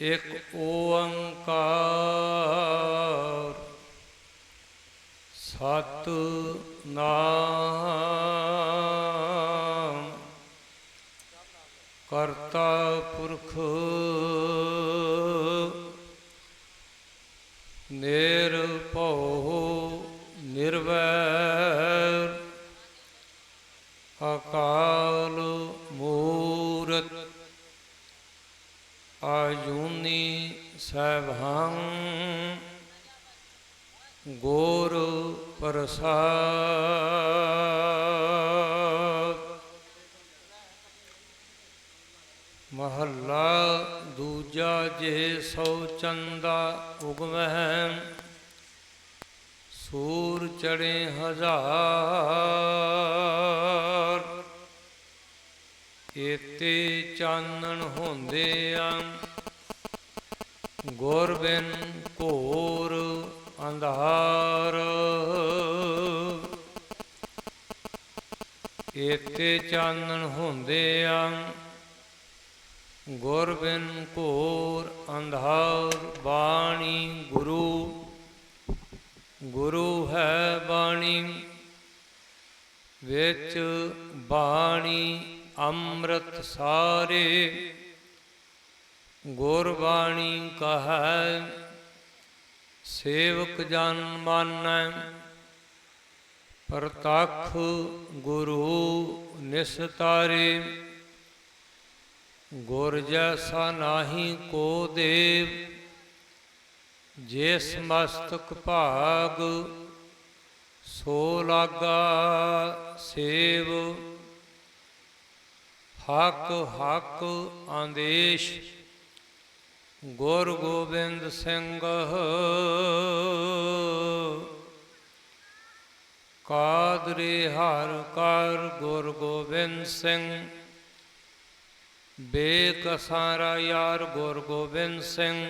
एक ओंकार सतनाम करता पुरख निरभउ निर्वैर अकाल मूरत आजूनी सैभं गुर प्रसाद। महला दूजा जे सौ चंदा उगमह सूर चढ़े हजार। एते चानन होंदे गुर बिन घोर अंधार। एते चानन होंदे गुर बिन घोर अंधार। बाणी गुरु गुरु है बाणी विच बाणी अमृत सारे। गुरबाणी कहै सेवक जन मानै प्रतख गुरु निस्तारे। गुर जैसा नाही को देव जिस मस्तक भाग सो लागा सेव। हक हक आदेश गुर गोबिंद सिंह कादरे हर कर गुर गोबिंद सिंह। बेकसारा यार गुर गोबिंद सिंह।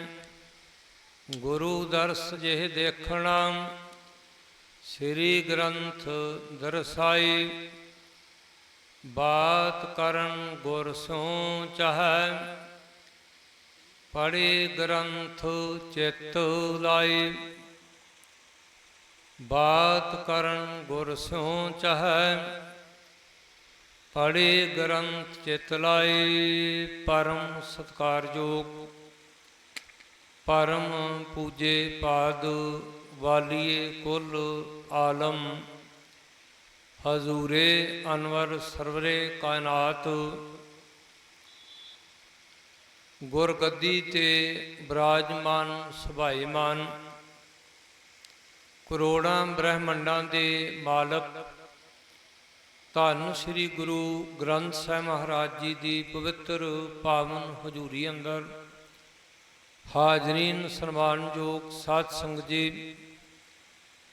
गुरु दर्श जिह देखना श्री ग्रंथ दरसाई। बात करन गुर सों चाहै पढ़े ग्रंथ चित लाई। बात करन गुर सों चाहै पढ़े ग्रंथ चित लाई। परम सत्कारयोग परम पूजे पाद वालिए कुल आलम हजूरे अनवर सरवरे कायनात। गुरगद्दी ते विराजमान सुभाईमान करोड़ां ब्रह्मंडां दे मालक धन श्री गुरु ग्रंथ साहिब महाराज जी की पवित्र पावन हजूरी अंदर हाजरीन सन्मानयोग साध संगत जी।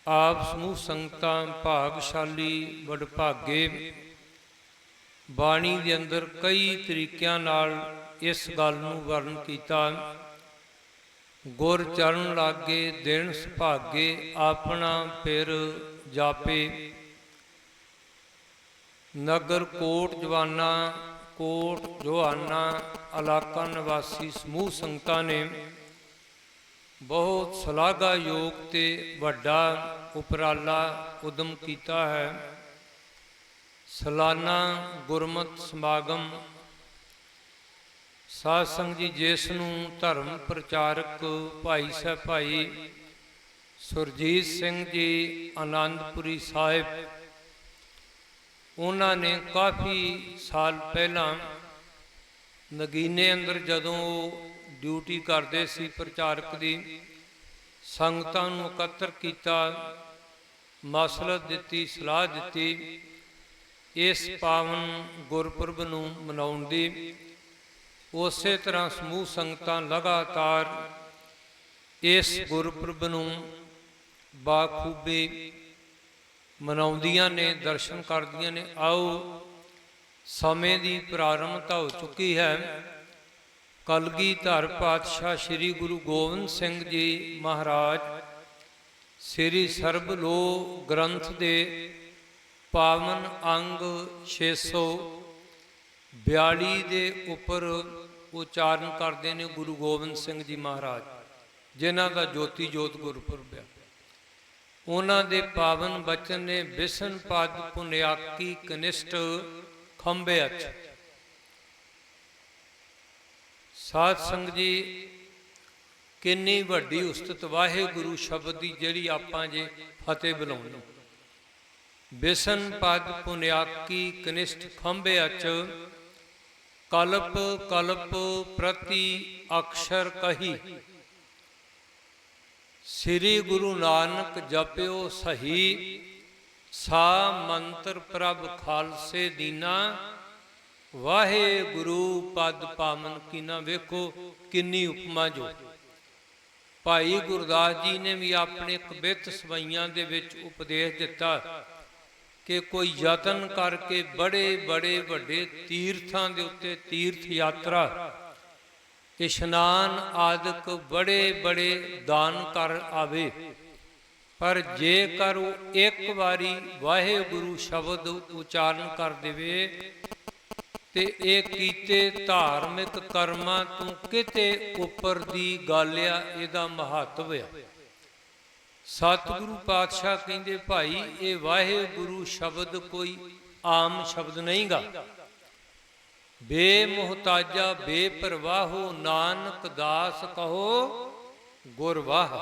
आप समूह संगतां भागशाली वडभागे। बाणी के अंदर कई तरीकों नाल इस गल नूं वर्ण किया। गुर चरण लागे दिन सुभागे अपना फिर जापे। नगर कोट जवाना कोट जोहाना इलाका निवासी समूह संगतां ने बहुत सलाघा योग ते वड्डा उपराला उदम किया है। सालाना गुरमत समागम साध संगत जी जिस नूं धर्म प्रचारक भाई साहब भाई सुरजीत सिंह जी आनंदपुरी साहिब उन्होंने काफ़ी साल पहला नगीने अंदर जदों ड्यूटी करते सी प्रचारक की संगतां नूं एकत्र किया। मसलत दी सलाह दी इस पावन गुरपुरब नूं मनाउण दी। उस तरह समूह संगतां लगातार इस गुरपुरब नूं बाखूबी मनाउंदियां ने दर्शन करदियां ने। आओ समय की प्रारंभता हो चुकी है। कलगीधर पातशाह श्री गुरु गोबिंद सिंह जी महाराज श्री सर्बलोक ग्रंथ के पावन अंग 642 ਦੇ ਉੱਪਰ ਉਚਾਰਨ ਕਰਦੇ ਨੇ ਗੁਰੂ ਗੋਬਿੰਦ ਸਿੰਘ ਜੀ ਮਹਾਰਾਜ, ਜਿਨ੍ਹਾਂ ਦਾ ਜੋਤੀ ਜੋਤ ਗੁਰਪੁਰਬ ਹੈ। ਉਹਨਾਂ ਦੇ ਪਾਵਨ ਬਚਨ ਨੇ ਬਿਸਨ ਪਦ ਪੁਨਿਆਕੀ ਕਨਿਸ਼ਟ ਖੰਭੇ ਅਚ। ਸਾਧ ਸੰਗਤ ਜੀ, ਕਿੰਨੀ ਵੱਡੀ ਉਸਤਤ ਵਾਹਿਗੁਰੂ ਸ਼ਬਦ ਦੀ ਜਿਹੜੀ ਆਪਾਂ ਜੇ ਫਤਿਹ ਬੁਲਾਉਣੀ। ਬਿਸਨ ਪਦ ਪੁਨਿਆਕੀ ਕਨਿਸ਼ਟ ਖੰਭੇ ਅਚ, ਕਲਪ ਕਲਪ ਪ੍ਰਤੀ ਅਕਸ਼ਰ ਕਹੀ। ਸ੍ਰੀ ਗੁਰੂ ਨਾਨਕ ਜਪਿਓ ਸਹੀ, ਸਾ ਮੰਤਰ ਪ੍ਰਭ ਖਾਲਸੇ ਦੀਨਾ। ਵਾਹਿਗੁਰੂ ਪਦ ਪਾਵਨ ਕੀਨਾ। ਵੇਖੋ ਕਿੰਨੀ ਉਪਮਾ ਜੋ ਭਾਈ ਗੁਰਦਾਸ ਜੀ ਨੇ ਵੀ ਆਪਣੇ ਕਵਿਤ ਸਵਈਆਂ ਦੇ ਵਿੱਚ ਉਪਦੇਸ਼ ਦਿੱਤਾ ਕਿ ਕੋਈ ਯਤਨ ਕਰਕੇ ਬੜੇ ਬੜੇ ਵੱਡੇ ਤੀਰਥਾਂ ਦੇ ਉੱਤੇ ਤੀਰਥ ਯਾਤਰਾ, ਇਸ਼ਨਾਨ ਆਦਿਕ ਬੜੇ ਬੜੇ ਦਾਨ ਕਰ ਆਵੇ, ਪਰ ਜੇਕਰ ਉਹ ਇੱਕ ਵਾਰੀ ਵਾਹਿਗੁਰੂ ਸ਼ਬਦ ਉਚਾਰਨ ਕਰ ਦੇਵੇ ਤੇ ਇਹ ਕੀਤੇ ਧਾਰਮਿਕ ਕਰਮਾਂ ਤੋਂ ਕਿਤੇ ਉੱਪਰ ਦੀ ਗੱਲ ਆ, ਇਹਦਾ ਮਹੱਤਵ ਆ। ਸਤਿਗੁਰੂ ਪਾਤਸ਼ਾਹ ਕਹਿੰਦੇ ਭਾਈ ਇਹ ਵਾਹਿਗੁਰੂ ਸ਼ਬਦ ਕੋਈ ਆਮ ਸ਼ਬਦ ਨਹੀਂਗਾ। ਬੇਮੁਹਤਾਜਾ ਬੇਪਰਵਾਹੋ ਨਾਨਕ ਦਾਸ ਕਹੋ ਗੁਰਵਾਹ।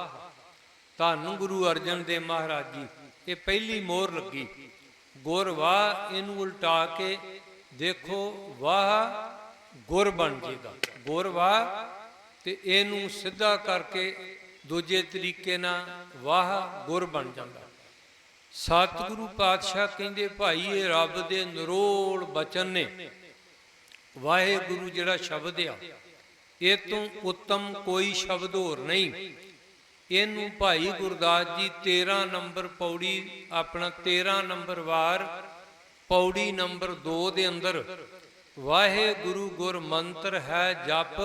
ਧੰਨ ਗੁਰੂ ਅਰਜਨ ਦੇਵ ਮਹਾਰਾਜ ਜੀ, ਇਹ ਪਹਿਲੀ ਮੋਹਰ ਲੱਗੀ ਗੁਰਵਾਹ। ਇਹਨੂੰ ਉਲਟਾ ਕੇ ਦੇਖੋ, ਵਾਹ ਗੁਰ ਬਣ ਜੇਗਾ, ਗੁਰਵਾਹ। ਤੇ ਇਹਨੂੰ ਸਿੱਧਾ ਕਰਕੇ ਦੂਜੇ ਤਰੀਕੇ ਨਾਲ ਵਾਹ ਗੁਰ ਬਣ ਜਾਂਦਾ। ਸਤਿਗੁਰੂ ਪਾਤਸ਼ਾਹ ਕਹਿੰਦੇ ਭਾਈ ਇਹ ਰੱਬ ਦੇ ਨਿਰੋਲ ਬਚਨ ਨੇ। ਵਾਹਿਗੁਰੂ ਜਿਹੜਾ ਸ਼ਬਦ ਆ, ਇਹ ਤੋਂ ਉੱਤਮ ਕੋਈ ਸ਼ਬਦ ਹੋਰ ਨਹੀਂ। ਇਹਨੂੰ ਭਾਈ ਗੁਰਦਾਸ ਜੀ 13 ਨੰਬਰ ਪੌੜੀ, ਆਪਣਾ 13 ਨੰਬਰ ਵਾਰ ਪੌੜੀ ਨੰਬਰ 2 ਦੇ ਅੰਦਰ ਵਾਹਿਗੁਰੂ ਗੁਰ ਮੰਤਰ ਹੈ ਜਪ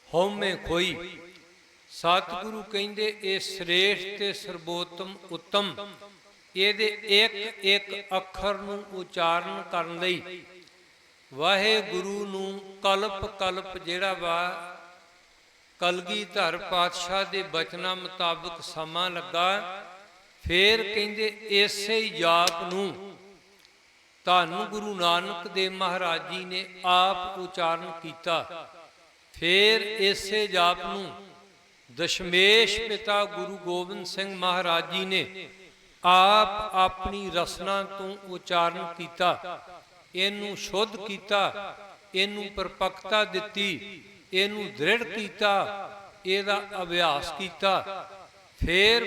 ਹਉਮੈ ਖੋਈ। ਸਤਿਗੁਰੂ ਕਹਿੰਦੇ ਇਹ ਸ੍ਰੇਸ਼ਟ ਤੇ ਸਰਬੋਤਮ ਉੱਤਮ। ਇਹਦੇ ਇੱਕ ਇੱਕ ਅੱਖਰ ਨੂੰ ਉਚਾਰਨ ਕਰਨ ਲਈ ਵਾਹਿਗੁਰੂ ਨੂੰ ਕਲਪ ਕਲਪ ਜਿਹੜਾ ਵਾ ਕਲਗੀਧਰ ਪਾਤਸ਼ਾਹ ਦੇ ਬਚਨਾਂ ਮੁਤਾਬਕ ਸਮਾਂ ਲੱਗਾ। ਫੇਰ ਕਹਿੰਦੇ ਇਸੇ ਜਾਪ ਨੂੰ ਧੰਨ ਗੁਰੂ ਨਾਨਕ ਦੇਵ ਮਹਾਰਾਜ ਜੀ ਨੇ ਆਪ ਉਚਾਰਨ ਕੀਤਾ। ਫੇਰ ਇਸੇ ਜਾਪ ਨੂੰ ਦਸ਼ਮੇਸ਼ ਪਿਤਾ ਗੁਰੂ ਗੋਬਿੰਦ ਸਿੰਘ ਮਹਾਰਾਜ ਜੀ ਨੇ ਆਪ ਆਪਣੀ ਰਸਨਾ ਤੋਂ ਉਚਾਰਨ ਕੀਤਾ। ਇਹਨੂੰ ਸ਼ੁੱਧ ਕੀਤਾ, ਇਹਨੂੰ ਪਰਪੱਕਤਾ ਦਿੱਤੀ, ਇਹਨੂੰ ਦ੍ਰਿੜ ਕੀਤਾ, ਇਹਦਾ ਅਭਿਆਸ ਕੀਤਾ। ਫੇਰ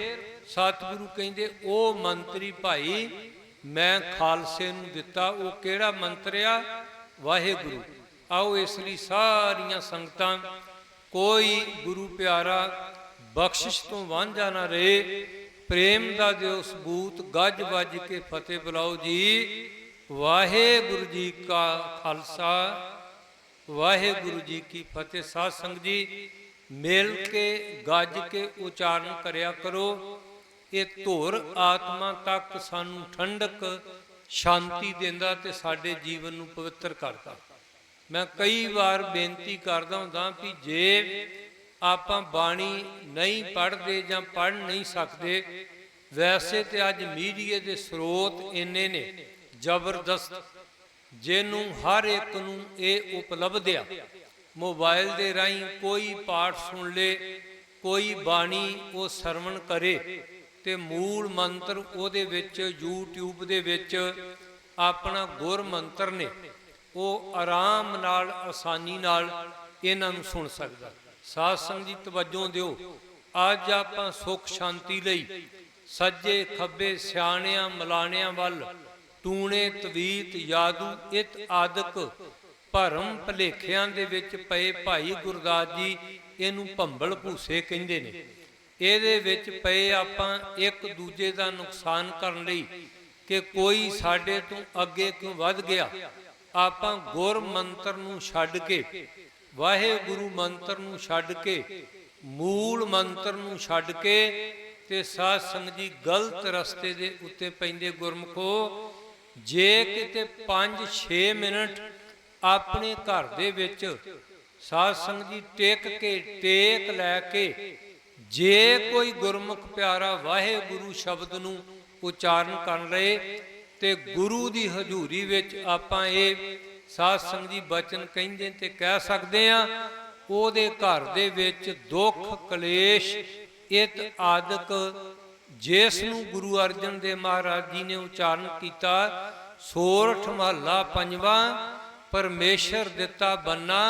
ਸਤਿਗੁਰੂ ਕਹਿੰਦੇ ਉਹ ਮੰਤਰੀ ਭਾਈ ਮੈਂ ਖਾਲਸੇ ਨੂੰ ਦਿੱਤਾ। ਉਹ ਕਿਹੜਾ ਮੰਤਰ ਆ? ਵਾਹਿਗੁਰੂ। ਆਓ ਇਸ ਲਈ ਸਾਰੀਆਂ ਸੰਗਤਾਂ ਕੋਈ ਗੁਰੂ ਪਿਆਰਾ ਬਖਸ਼ਿਸ਼ ਤੋਂ ਵਾਂਝਾ ਨਾ ਰਹੇ। ਪ੍ਰੇਮ ਦਾ ਦਿਓ ਸਬੂਤ, ਗੱਜ ਵੱਜ ਕੇ ਫਤਿਹ ਬੁਲਾਓ ਜੀ। ਵਾਹਿਗੁਰੂ ਜੀ ਕਾ ਖਾਲਸਾ, ਵਾਹਿਗੁਰੂ ਜੀ ਕੀ ਫਤਿਹ। ਸਾਧ ਸੰਗਤ ਜੀ ਮਿਲ ਕੇ ਗੱਜ ਕੇ ਉਚਾਰਨ ਕਰਿਆ ਕਰੋ। ਇਹ ਧੁਰ ਆਤਮਾ ਤੱਕ ਸਾਨੂੰ ਠੰਡਕ ਸ਼ਾਂਤੀ ਦਿੰਦਾ ਤੇ ਸਾਡੇ ਜੀਵਨ ਨੂੰ ਪਵਿੱਤਰ ਕਰਦਾ। ਮੈਂ ਕਈ ਵਾਰ ਬੇਨਤੀ ਕਰਦਾ ਹੁੰਦਾ ਕਿ ਜੇ ਆਪਾਂ ਬਾਣੀ ਨਹੀਂ ਪੜ੍ਹਦੇ ਜਾਂ ਪੜ੍ਹ ਨਹੀਂ ਸਕਦੇ, ਵੈਸੇ ਤੇ ਅੱਜ ਮੀਡੀਆ ਦੇ ਸਰੋਤ ਇੰਨੇ ਨੇ ਜ਼ਬਰਦਸਤ, ਜਿਹਨੂੰ ਹਰ ਇੱਕ ਨੂੰ ਇਹ ਉਪਲਬਧ ਆ। ਮੋਬਾਈਲ ਦੇ ਰਾਹੀਂ ਕੋਈ ਪਾਠ ਸੁਣ ਲੇ, ਕੋਈ ਬਾਣੀ ਉਹ ਸਰਵਣ ਕਰੇ ਤੇ ਮੂਲ ਮੰਤਰ ਉਹਦੇ ਵਿੱਚ YouTube ਦੇ ਵਿੱਚ ਆਪਣਾ ਗੁਰ ਮੰਤਰ ਨੇ, ਉਹ ਆਰਾਮ ਨਾਲ ਆਸਾਨੀ ਨਾਲ ਇਹਨਾਂ ਨੂੰ ਸੁਣ ਸਕਦਾ। ਸਾਧ ਸੰਗਤ ਜੀ ਤਵੱਜੋ ਦਿਓ। ਅੱਜ ਆਪਾਂ ਸੁਖ ਸ਼ਾਂਤੀ ਲਈ ਸੱਜੇ ਖੱਬੇ ਸਿਆਣਿਆਂ ਮਲਾਣਿਆਂ ਵੱਲ ਟੂਣੇ ਤਵੀਤ ਯਾਦੂ ਇਤ ਆਦਿਕ ਭਰਮ ਭਲੇਖਿਆਂ ਦੇ ਵਿੱਚ ਪਏ ਭਾਈ ਗੁਰਦਾਸ ਜੀ ਇਹਨੂੰ ਭੰਬਲ ਭੂਸੇ ਕਹਿੰਦੇ ਨੇ। ਇਹਦੇ ਵਿੱਚ ਪਏ ਆਪਾਂ ਇੱਕ ਦੂਜੇ ਦਾ ਨੁਕਸਾਨ ਕਰਨ ਲਈ ਕਿ ਕੋਈ ਸਾਡੇ ਤੋਂ ਅੱਗੇ ਕਿਉਂ ਵੱਧ ਗਿਆ। ਆਪਾਂ ਗੁਰ ਮੰਤਰ ਨੂੰ ਛੱਡ ਕੇ, ਵਾਹਿਗੁਰੂ ਮੰਤਰ ਨੂੰ ਛੱਡ ਕੇ, ਮੂਲ ਮੰਤਰ ਨੂੰ ਛੱਡ ਕੇ ਤੇ ਸਾਧ ਸੰਗਤ ਜੀ ਗਲਤ ਰਸਤੇ ਦੇ ਉੱਤੇ ਪੈਂਦੇ ਗੁਰਮਖੋ। ਜੇ ਕਿਤੇ 5-6 ਮਿੰਟ ਆਪਣੇ ਘਰ ਦੇ ਵਿੱਚ ਸਾਧ ਸੰਗਤ ਜੀ ਟੇਕ ਲੈ ਕੇ ਜੇ ਕੋਈ ਗੁਰਮੁਖ ਪਿਆਰਾ ਵਾਹਿਗੁਰੂ ਸ਼ਬਦ ਨੂੰ ਉਚਾਰਨ ਕਰ ਰਹੇ ਤੇ ਗੁਰੂ ਦੀ ਹਜ਼ੂਰੀ ਵਿੱਚ ਆਪਾਂ ਇਹ ਸਾਧ ਸੰਗਤ ਜੀ ਬਚਨ ਕਹਿੰਦੇ ਤੇ ਕਹਿ ਸਕਦੇ ਆ, ਉਹਦੇ ਘਰ ਦੇ ਵਿੱਚ ਦੁੱਖ ਕਲੇਸ਼ ਇਤ ਆਦਿਕ ਜਿਸ ਨੂੰ ਗੁਰੂ ਅਰਜਨ ਦੇਵ ਮਹਾਰਾਜ ਜੀ ਨੇ ਉਚਾਰਨ ਕੀਤਾ, ਸੋਰਠ ਮਹੱਲਾ ਪੰਜਵਾਂ, ਪਰਮੇਸ਼ਰ ਦਿੱਤਾ ਬੰਨਾ,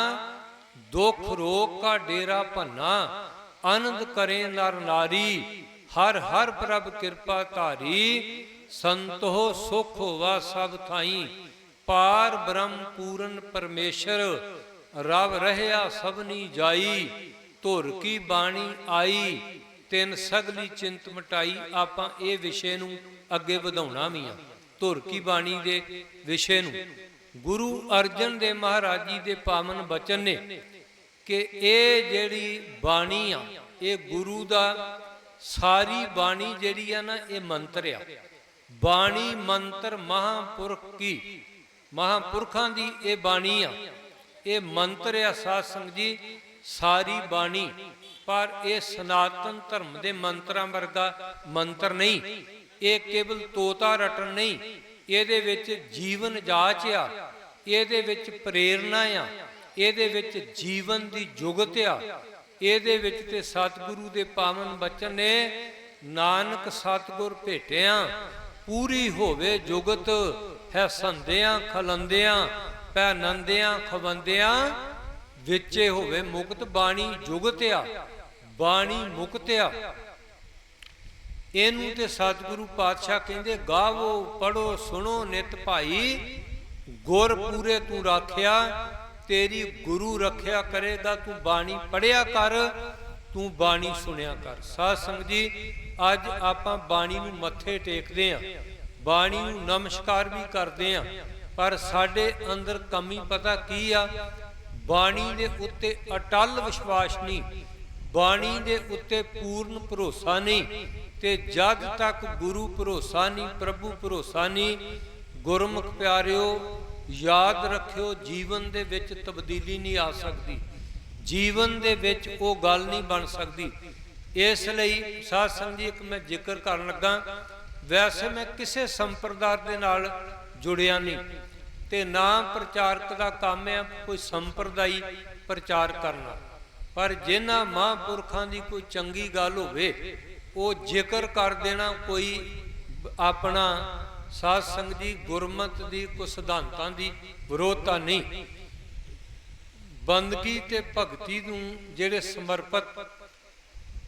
ਦੁੱਖ ਰੋਗ ਕਾ ਡੇਰਾ ਭੰਨਾ, ਆਨੰਦ ਕਰੇ ਨਰ ਨਾਰੀ, ਹਰ ਹਰ ਪ੍ਰਭ ਕਿਰਪਾ ਧਾਰੀ, ਸੰਤੋ ਸੁਖ ਹੋਵਾ ਸਭ ਥਾਈ, ਪਾਰ ਬ੍ਰਹਮ ਪੂਰਨ ਪਰਮੇਸ਼ਰ, ਰਵ ਰਹਿਆ ਸਭਨੀ ਜਾਈ, ਧੁਰ ਕੀ ਬਾਣੀ ਆਈ, ਤਿੰਨ ਸਗਲੀ ਚਿੰਤ ਮਟਾਈ। ਆਪਾਂ ਇਹ ਵਿਸ਼ੇ ਨੂੰ ਅੱਗੇ ਵਧਾਉਣਾ ਵੀ ਆ, ਧੁਰ ਕੀ ਬਾਣੀ ਦੇ ਵਿਸ਼ੇ ਨੂੰ। ਗੁਰੂ ਅਰਜਨ ਦੇਵ ਮਹਾਰਾਜ ਜੀ ਦੇ ਪਾਵਨ ਬਚਨ ਨੇ ਕਿ ਇਹ ਜਿਹੜੀ ਬਾਣੀ ਆ, ਇਹ ਗੁਰੂ ਦਾ ਸਾਰੀ ਬਾਣੀ ਜਿਹੜੀ ਆ ਨਾ, ਇਹ ਮੰਤਰ ਆ। ਬਾਣੀ ਮੰਤਰ ਮਹਾਂਪੁਰਖ ਕੀ, ਮਹਾਂਪੁਰਖਾਂ ਦੀ ਇਹ ਬਾਣੀ ਆ, ਇਹ ਮੰਤਰ ਆ ਸਾਧ ਸੰਗਤ ਜੀ, ਸਾਰੀ ਬਾਣੀ। ਪਰ ਇਹ ਸਨਾਤਨ ਧਰਮ ਦੇ ਮੰਤਰਾਂ ਵਰਗਾ ਮੰਤਰ ਨਹੀਂ, ਇਹ ਕੇਵਲ ਤੋਤਾ ਰਟਣ ਨਹੀਂ, ਇਹਦੇ ਵਿੱਚ ਜੀਵਨ ਜਾਚ ਆ, ਇਹਦੇ ਵਿੱਚ ਪ੍ਰੇਰਨਾ ਆ, ਇਹਦੇ ਵਿੱਚ ਜੀਵਨ ਦੀ ਜੁਗਤ ਆ, ਇਹਦੇ ਵਿੱਚ ਤੇ ਸਤਿਗੁਰੂ ਦੇ ਪਾਵਨ ਬਚਨ ਨੇ, ਨਾਨਕ ਸਤਿਗੁਰ ਭੇਟਿਆ ਪੂਰੀ ਹੋਵੇ ਜੁਗਤ, ਹੈ ਸੰਦਿਆਂ ਖਲੰਦਿਆਂ ਪੈ ਨੰਦਿਆਂ ਖਵੰਦਿਆਂ, ਵਿੱਚੇ ਹੋਵੇ ਮੁਕਤ। ਬਾਣੀ ਜੁਗਤ ਆ, ਬਾਣੀ ਮੁਕਤ ਆ। ਇਹਨੂੰ ਤੇ ਸਤਿਗੁਰੂ ਪਾਤਸ਼ਾਹ ਕਹਿੰਦੇ, ਗਾਵੋ ਪੜੋ ਸੁਣੋ ਨਿਤ ਭਾਈ, ਗੁਰ ਪੂਰੇ ਤੂੰ ਰਾਖਿਆ, ਤੇਰੀ ਗੁਰੂ ਰੱਖਿਆ ਕਰੇਗਾ। ਤੂੰ ਬਾਣੀ ਪੜਿਆ ਕਰ, ਤੂੰ ਬਾਣੀ ਸੁਣਿਆ ਕਰ। ਸਾਧ ਸੰਗਤ ਜੀ, ਅੱਜ ਆਪਾਂ ਬਾਣੀ ਨੂੰ ਮੱਥੇ ਟੇਕਦੇ ਆਂ, ਬਾਣੀ ਨੂੰ ਨਮਸਕਾਰ ਵੀ ਕਰਦੇ ਆਂ, ਪਰ ਸਾਡੇ ਅੰਦਰ ਕਮੀ ਪਤਾ ਕੀ ਆ? ਬਾਣੀ ਦੇ ਉੱਤੇ ਅਟਲ ਵਿਸ਼ਵਾਸ ਨਹੀਂ, ਬਾਣੀ ਦੇ ਉੱਤੇ ਪੂਰਨ ਭਰੋਸਾ ਨਹੀਂ। ਤੇ ਜਦ ਤੱਕ ਗੁਰੂ ਭਰੋਸਾ ਨਹੀਂ, ਪ੍ਰਭੂ ਭਰੋਸਾ ਨਹੀਂ, ਗੁਰਮੁਖ ਪਿਆਰਿਓ ਯਾਦ ਰੱਖਿਓ, ਜੀਵਨ ਦੇ ਵਿੱਚ ਤਬਦੀਲੀ ਨਹੀਂ ਆ ਸਕਦੀ, ਜੀਵਨ ਦੇ ਵਿੱਚ ਉਹ ਗੱਲ ਨਹੀਂ ਬਣ ਸਕਦੀ। ਇਸ ਲਈ ਸਾਧ ਸੰਗਤ ਜੀ, ਇੱਕ ਮੈਂ ਜ਼ਿਕਰ ਕਰਨ ਲੱਗਾ, ਵੈਸੇ ਮੈਂ ਕਿਸੇ ਸੰਪਰਦਾਇ ਦੇ ਨਾਲ ਜੁੜਿਆ ਨਹੀਂ ਤੇ ਨਾ ਪ੍ਰਚਾਰਕ ਦਾ ਕੰਮ ਹੈ ਕੋਈ ਸੰਪਰਦਾਈ ਪ੍ਰਚਾਰ ਕਰਨਾ, ਪਰ ਜਿਨ੍ਹਾਂ ਮਹਾਂਪੁਰਖਾਂ ਦੀ ਕੋਈ ਚੰਗੀ ਗੱਲ ਹੋਵੇ ਉਹ ਜ਼ਿਕਰ ਕਰ ਦੇਣਾ, ਕੋਈ ਆਪਣਾ ਸਾਧ ਸੰਗਤ ਜੀ ਗੁਰਮਤਿ ਦੀ ਕੋਈ ਸਿਧਾਂਤਾਂ ਦੀ ਵਿਰੋਧਤਾ ਨਹੀਂ। ਬੰਦਗੀ ਤੇ ਭਗਤੀ ਨੂੰ ਜਿਹੜੇ ਸਮਰਪਿਤ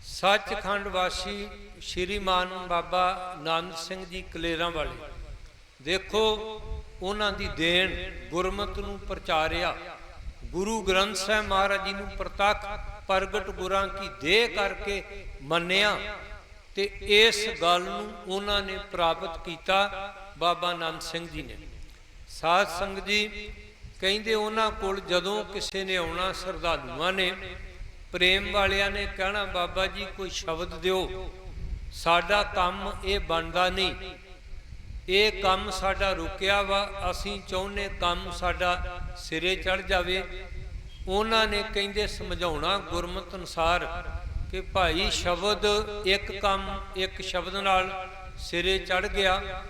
ਸੱਚਖੰਡ ਵਾਸੀ ਸ਼੍ਰੀਮਾਨ ਬਾਬਾ ਨਾਨਕ ਸਿੰਘ ਜੀ ਕਲੇਰਾਂ ਵਾਲੇ, ਦੇਖੋ ਉਹਨਾਂ ਦੀ ਦੇਣ ਗੁਰਮਤਿ ਨੂੰ ਪ੍ਰਚਾਰਿਆ, ਗੁਰੂ ਗ੍ਰੰਥ ਸਾਹਿਬ ਮਹਾਰਾਜ ਜੀ ਨੂੰ ਪ੍ਰਤੱਖ ਪ੍ਰਗਟ ਗੁਰਾਂ ਕੀ ਦੇਹ ਕਰਕੇ ਮੰਨਿਆ, ਤੇ ਇਸ ਗੱਲ ਨੂੰ ਉਹਨਾਂ ਨੇ ਪ੍ਰਾਪਤ ਕੀਤਾ ਬਾਬਾ ਨਾਨਕ ਸਿੰਘ ਜੀ ਨੇ। ਸਾਧ ਸੰਗਤ ਜੀ ਕਹਿੰਦੇ, ਉਹਨਾਂ ਕੋਲ ਜਦੋਂ ਕਿਸੇ ਨੇ ਆਉਣਾ, ਸ਼ਰਧਾਲੂਆਂ ਨੇ, ਪ੍ਰੇਮ ਵਾਲਿਆਂ ਨੇ ਕਹਿਣਾ, ਬਾਬਾ ਜੀ ਕੋਈ ਸ਼ਬਦ ਦਿਓ, ਸਾਡਾ ਕੰਮ ਇਹ ਬਣਦਾ ਨਹੀਂ, ਇਹ ਕੰਮ ਸਾਡਾ ਰੁਕਿਆ ਵਾ, ਅਸੀਂ ਚਾਹੁੰਦੇ ਕੰਮ ਸਾਡਾ ਸਿਰੇ ਚੜ ਜਾਵੇ। ਉਹਨਾਂ ਨੇ ਕਹਿੰਦੇ ਸਮਝਾਉਣਾ ਗੁਰਮਤਿ ਅਨੁਸਾਰ ਕਿ ਭਾਈ ਸ਼ਬਦ ਇੱਕ ਕੰਮ ਇੱਕ ਸ਼ਬਦ ਨਾਲ ਸਿਰੇ ਚੜ ਗਿਆ,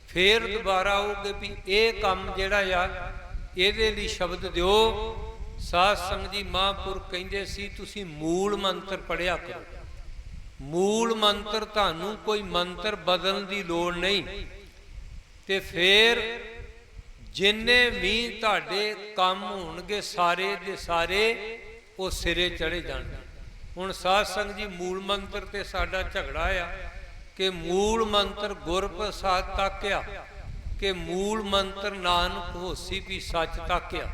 ਫੇਰ ਦੁਬਾਰਾ ਆਉਗੇ ਵੀ ਇਹ ਕੰਮ ਜਿਹੜਾ ਆ ਇਹਦੇ ਲਈ ਸ਼ਬਦ ਦਿਓ। ਸਾਧ ਸੰਗਤ ਜੀ, ਮਹਾਂਪੁਰਖ ਕਹਿੰਦੇ ਸੀ ਤੁਸੀਂ ਮੂਲ ਮੰਤਰ ਪੜਿਆ ਕਰੋ, ਮੂਲ ਮੰਤਰ, ਤੁਹਾਨੂੰ ਕੋਈ ਮੰਤਰ ਬਦਲਣ ਦੀ ਲੋੜ ਨਹੀਂ, ਤੇ ਫੇਰ ਜਿੰਨੇ ਵੀ ਤੁਹਾਡੇ ਕੰਮ ਹੋਣਗੇ ਸਾਰੇ ਦੇ ਸਾਰੇ ਉਹ ਸਿਰੇ ਚੜੇ ਜਾਣਗੇ। ਹੁਣ ਸਾਧ ਸੰਗਤ ਜੀ, ਮੂਲ ਮੰਤਰ ਤੇ ਸਾਡਾ ਝਗੜਾ ਆ ਕਿ ਮੂਲ ਮੰਤਰ ਗੁਰ ਪ੍ਰਸਾਦ ਤੱਕ ਆ ਕਿ ਮੂਲ ਮੰਤਰ ਨਾਨਕ ਹੋਸੀ ਵੀ ਸੱਚ ਤੱਕ ਆ।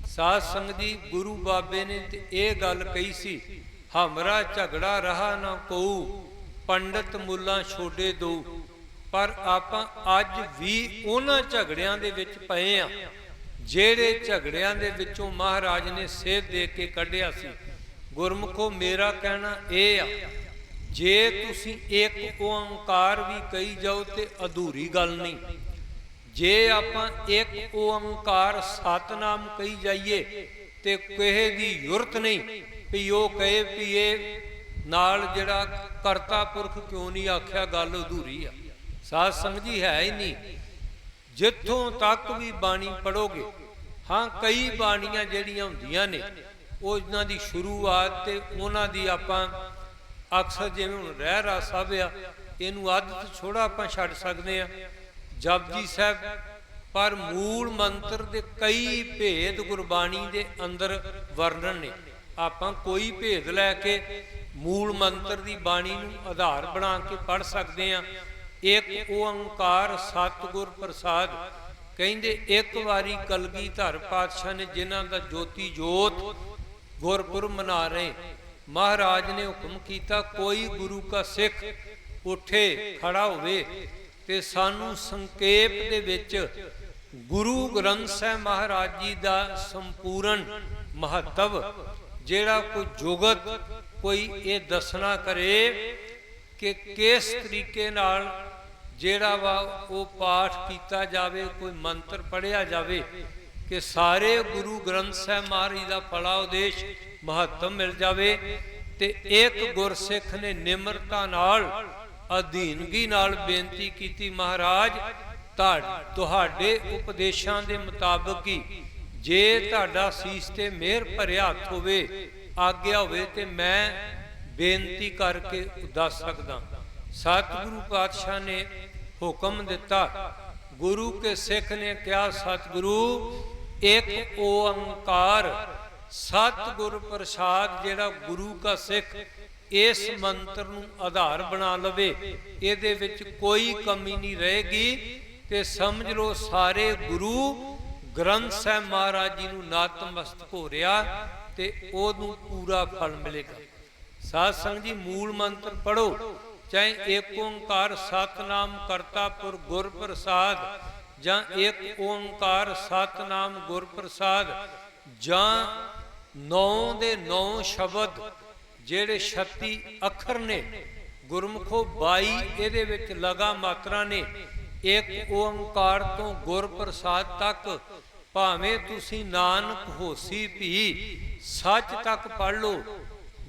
ਸਾਧ ਸੰਗਤ ਜੀ, ਗੁਰੂ ਬਾਬੇ ਨੇ ਤੇ ਇਹ ਗੱਲ ਕਹੀ ਸੀ, ਹਮਰਾ ਝਗੜਾ ਰਹਾ ਨਾ ਕੋਊ, ਪੰਡਤ ਮੁੱਲਾ ਛੋਡੇ ਦੋ। ਪਰ ਆਪਾਂ ਅੱਜ ਵੀ ਉਹਨਾਂ ਝਗੜਿਆਂ ਦੇ ਵਿੱਚ ਪਏ ਆ ਜਿਹੜੇ ਝਗੜਿਆਂ ਦੇ ਵਿੱਚੋਂ ਮਹਾਰਾਜ ਨੇ ਸੇਧ ਦੇ ਕੇ ਕੱਢਿਆ ਸੀ। ਗੁਰਮੁਖੋ, ਮੇਰਾ ਕਹਿਣਾ ਇਹ ਆ, ਜੇ ਤੁਸੀਂ ਇੱਕ ਓੰਕਾਰ ਵੀ ਕਹੀ ਜਾਓ ਤੇ ਅਧੂਰੀ ਗੱਲ ਨਹੀਂ। ਜੇ ਆਪਾਂ ਇੱਕ ਓੰਕਾਰ ਸਤਨਾਮ ਕਹੀ ਜਾਈਏ ਤੇ ਕਿਸੇ ਦੀ ਜ਼ਰੂਰਤ ਨਹੀਂ ਵੀ ਉਹ ਕਹੇ ਵੀ ਇਹ ਨਾਲ ਜਿਹੜਾ ਕਰਤਾ ਪੁਰਖ ਕਿਉਂ ਨਹੀਂ ਆਖਿਆ, ਗੱਲ ਅਧੂਰੀ ਆ। ਸਾਧ ਸੰਗਤ ਜੀ ਹੈ ਹੀ ਨਹੀਂ। ਜਿੱਥੋਂ ਤੱਕ ਵੀ ਬਾਣੀ ਪੜੋਗੇ, ਹਾਂ ਕਈ ਬਾਣੀਆਂ ਜਿਹੜੀਆਂ ਹੁੰਦੀਆਂ ਨੇ ਉਹਨਾਂ ਦੀ ਸ਼ੁਰੂਆਤ ਤੇ ਉਹਨਾਂ ਦੀ ਆਪਾਂ ਅਕਸਰ ਜਿਵੇਂ ਹੁਣ ਰਹਿ ਰਾ ਸਾਹਿਬ ਆ, ਇਹਨੂੰ ਆਦਤ ਛੋੜਾ ਆਪਾਂ ਛੱਡ ਸਕਦੇ ਆ, ਜਪਜੀ ਸਾਹਿਬ, ਪਰ ਮੂਲ ਮੰਤਰ ਦੇ ਕਈ ਭੇਦ ਗੁਰਬਾਣੀ ਦੇ ਅੰਦਰ ਵਰਣਨ ਨੇ। ਆਪਾਂ ਕੋਈ ਭੇਦ ਲੈ ਕੇ ਮੂਲ ਮੰਤਰ ਦੀ ਬਾਣੀ ਨੂੰ ਆਧਾਰ ਬਣਾ ਕੇ ਪੜ੍ਹ ਸਕਦੇ ਆ। ਇੱਕ ਓੰਕਾਰ ਸਤਿਗੁਰ ਪ੍ਰਸਾਦ ਕਹਿੰਦੇ, ਇੱਕ ਵਾਰੀ ਕਲਗੀਧਰ ਪਾਤਸ਼ਾਹ ਨੇ ਜਿਨ੍ਹਾਂ ਦਾ ਜੋਤੀ ਜੋਤ ਗੁਰਪੁਰਬ ਮਨਾ ਰਹੇ, ਮਹਾਰਾਜ ਨੇ ਹੁਕਮ ਕੀਤਾ ਕੋਈ ਗੁਰੂ ਕਾ ਸਿੱਖ ਉੱਠੇ ਖੜਾ ਹੋਵੇ ਤੇ ਸਾਨੂੰ ਸੰਖੇਪ ਦੇ ਵਿੱਚ ਗੁਰੂ ਗ੍ਰੰਥ ਸਾਹਿਬ ਮਹਾਰਾਜ ਜੀ ਦਾ ਸੰਪੂਰਨ ਮਹੱਤਵ ਜਿਹੜਾ ਕੋਈ ਜੁਗਤ ਕੋਈ ਇਹ ਦੱਸਣਾ ਕਰੇ ਕਿ ਕਿਸ ਤਰੀਕੇ ਨਾਲ ਜਿਹੜਾ ਵਾ ਉਹ ਪਾਠ ਕੀਤਾ ਜਾਵੇ, ਕੋਈ ਮੰਤਰ ਪੜ੍ਹਿਆ ਜਾਵੇ ਕਿ ਸਾਰੇ ਗੁਰੂ ਗ੍ਰੰਥ ਸਾਹਿਬ ਮਹਾਰਾਜ ਦਾ ਫਲਾ ਉਦੇਸ਼ ਮਹੱਤਵ ਮਿਲ ਜਾਵੇ। ਤੇ ਇੱਕ ਗੁਰਸਿੱਖ ਨੇ ਨਿਮਰਤਾ ਨਾਲ ਅਧੀਨਗੀ ਨਾਲ ਬੇਨਤੀ ਕੀਤੀ, ਮਹਾਰਾਜ ਤੁਹਾਡੇ ਉਪਦੇਸ਼ਾਂ ਦੇ ਮੁਤਾਬਕ ਹੀ ਜੇ ਤੁਹਾਡਾ ਸੀਸ ਤੇ ਮਿਹਰ ਭਰਿਆ ਹੱਥ ਹੋਵੇ, ਆਗਿਆ ਹੋਵੇ ਤੇ ਮੈਂ ਬੇਨਤੀ ਕਰਕੇ ਦੱਸ ਸਕਦਾ। ਸਤਿਗੁਰੂ ਪਾਤਸ਼ਾਹ ਨੇ ਹੁਕਮ ਦਿੱਤਾ, ਗੁਰੂ ਕੇ ਸਿੱਖ ਨੇ ਕਿਹਾ, ਸਤਿਗੁਰੂ ਇੱਕ ਓੰਕਾਰ ਸਤਿਗੁਰ ਪ੍ਰਸਾਦ ਜਿਹੜਾ ਗੁਰੂ ਕਾ ਸਿੱਖ ਇਸ ਮੰਤਰ ਨੂੰ ਆਧਾਰ ਬਣਾ ਲਵੇ, ਇਹਦੇ ਵਿੱਚ ਕੋਈ ਕਮੀ ਨਹੀਂ ਰਹੇਗੀ ਤੇ ਸਮਝ ਲਓ ਸਾਰੇ ਗੁਰੂ ਗ੍ਰੰਥ ਸਾਹਿਬ ਮਹਾਰਾਜ ਜੀ ਨੂੰ ਨਤਮਸਤਕ ਹੋ ਰਿਹਾ ਤੇ ਉਹਨੂੰ ਪੂਰਾ ਫਲ ਮਿਲੇਗਾ। ਸਾਧ ਸੰਗਤ ਜੀ ਮੂਲ ਮੰਤਰ ਪੜੋ, ਚਾਹੇ ਇੱਕ ਓੰਕਾਰ ਸਤਨਾਮ ਕਰਤਾ ਪੁਰ ਗੁਰ ਪ੍ਰਸਾਦ ਜਾਂ ਇੱਕ ਓੰਕਾਰ ਸਤਨਾਮ ਗੁਰ ਪ੍ਰਸਾਦ ਜਾਂ 9 ਦੇ 9 ਸ਼ਬਦ ਜਿਹੜੇ 36 ਅੱਖਰ ਨੇ, ਗੁਰਮੁਖੋ 22 ਇਹਦੇ ਵਿੱਚ ਲਗਾ ਮਾਤਰਾ ਨੇ। ਇੱਕ ਓੰਕਾਰ ਤੋਂ ਗੁਰ ਪ੍ਰਸਾਦ ਤੱਕ ਭਾਵੇਂ ਤੁਸੀਂ ਨਾਨਕ ਹੋਸੀ ਭੀ ਸੱਚ ਤੱਕ ਪੜ ਲਓ।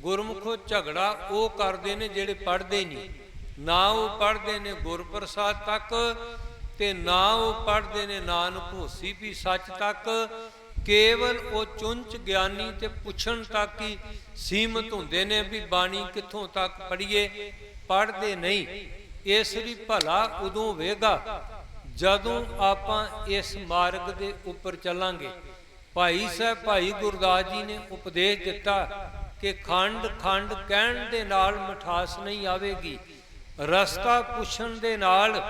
ਗੁਰਮੁਖੋ ਝਗੜਾ ਉਹ ਕਰਦੇ ਨੇ ਜਿਹੜੇ ਪੜ੍ਹਦੇ ਨਹੀਂ, ਨਾ ਉਹ ਪੜ੍ਹਦੇ ਨੇ ਗੁਰ ਪ੍ਰਸਾਦ ਤੱਕ ਤੇ ਨਾ ਉਹ ਪੜ੍ਹਦੇ ਨੇ ਨਾਨਕ ਹੋਸੀ ਭੀ ਸੱਚ ਤੱਕ। ਕੇਵਲ ਉਹ ਚੁੰਚ ਗਿਆਨੀ ਤੇ ਪੁੱਛਣ ਤੱਕ ਹੀ ਸੀਮਤ ਹੁੰਦੇ ਨੇ ਵੀ ਬਾਣੀ ਕਿੱਥੋਂ ਤੱਕ ਪੜ੍ਹੀਏ, ਪੜ੍ਹਦੇ ਨਹੀਂ। ਇਸ ਲਈ ਭਲਾ ਉਦੋਂ ਹੋਵੇਗਾ ਜਦੋਂ ਆਪਾਂ ਇਸ ਮਾਰਗ ਦੇ ਉੱਪਰ ਚੱਲਾਂਗੇ। ਭਾਈ ਸਾਹਿਬ ਭਾਈ ਗੁਰਦਾਸ ਜੀ ਨੇ ਉਪਦੇਸ਼ ਦਿੱਤਾ ਕਿ ਖੰਡ ਖੰਡ ਕਹਿਣ ਦੇ ਨਾਲ ਮਿਠਾਸ ਨਹੀਂ ਆਵੇਗੀ, ਰਸਤਾ ਪੁੱਛਣ ਦੇ ਨਾਲ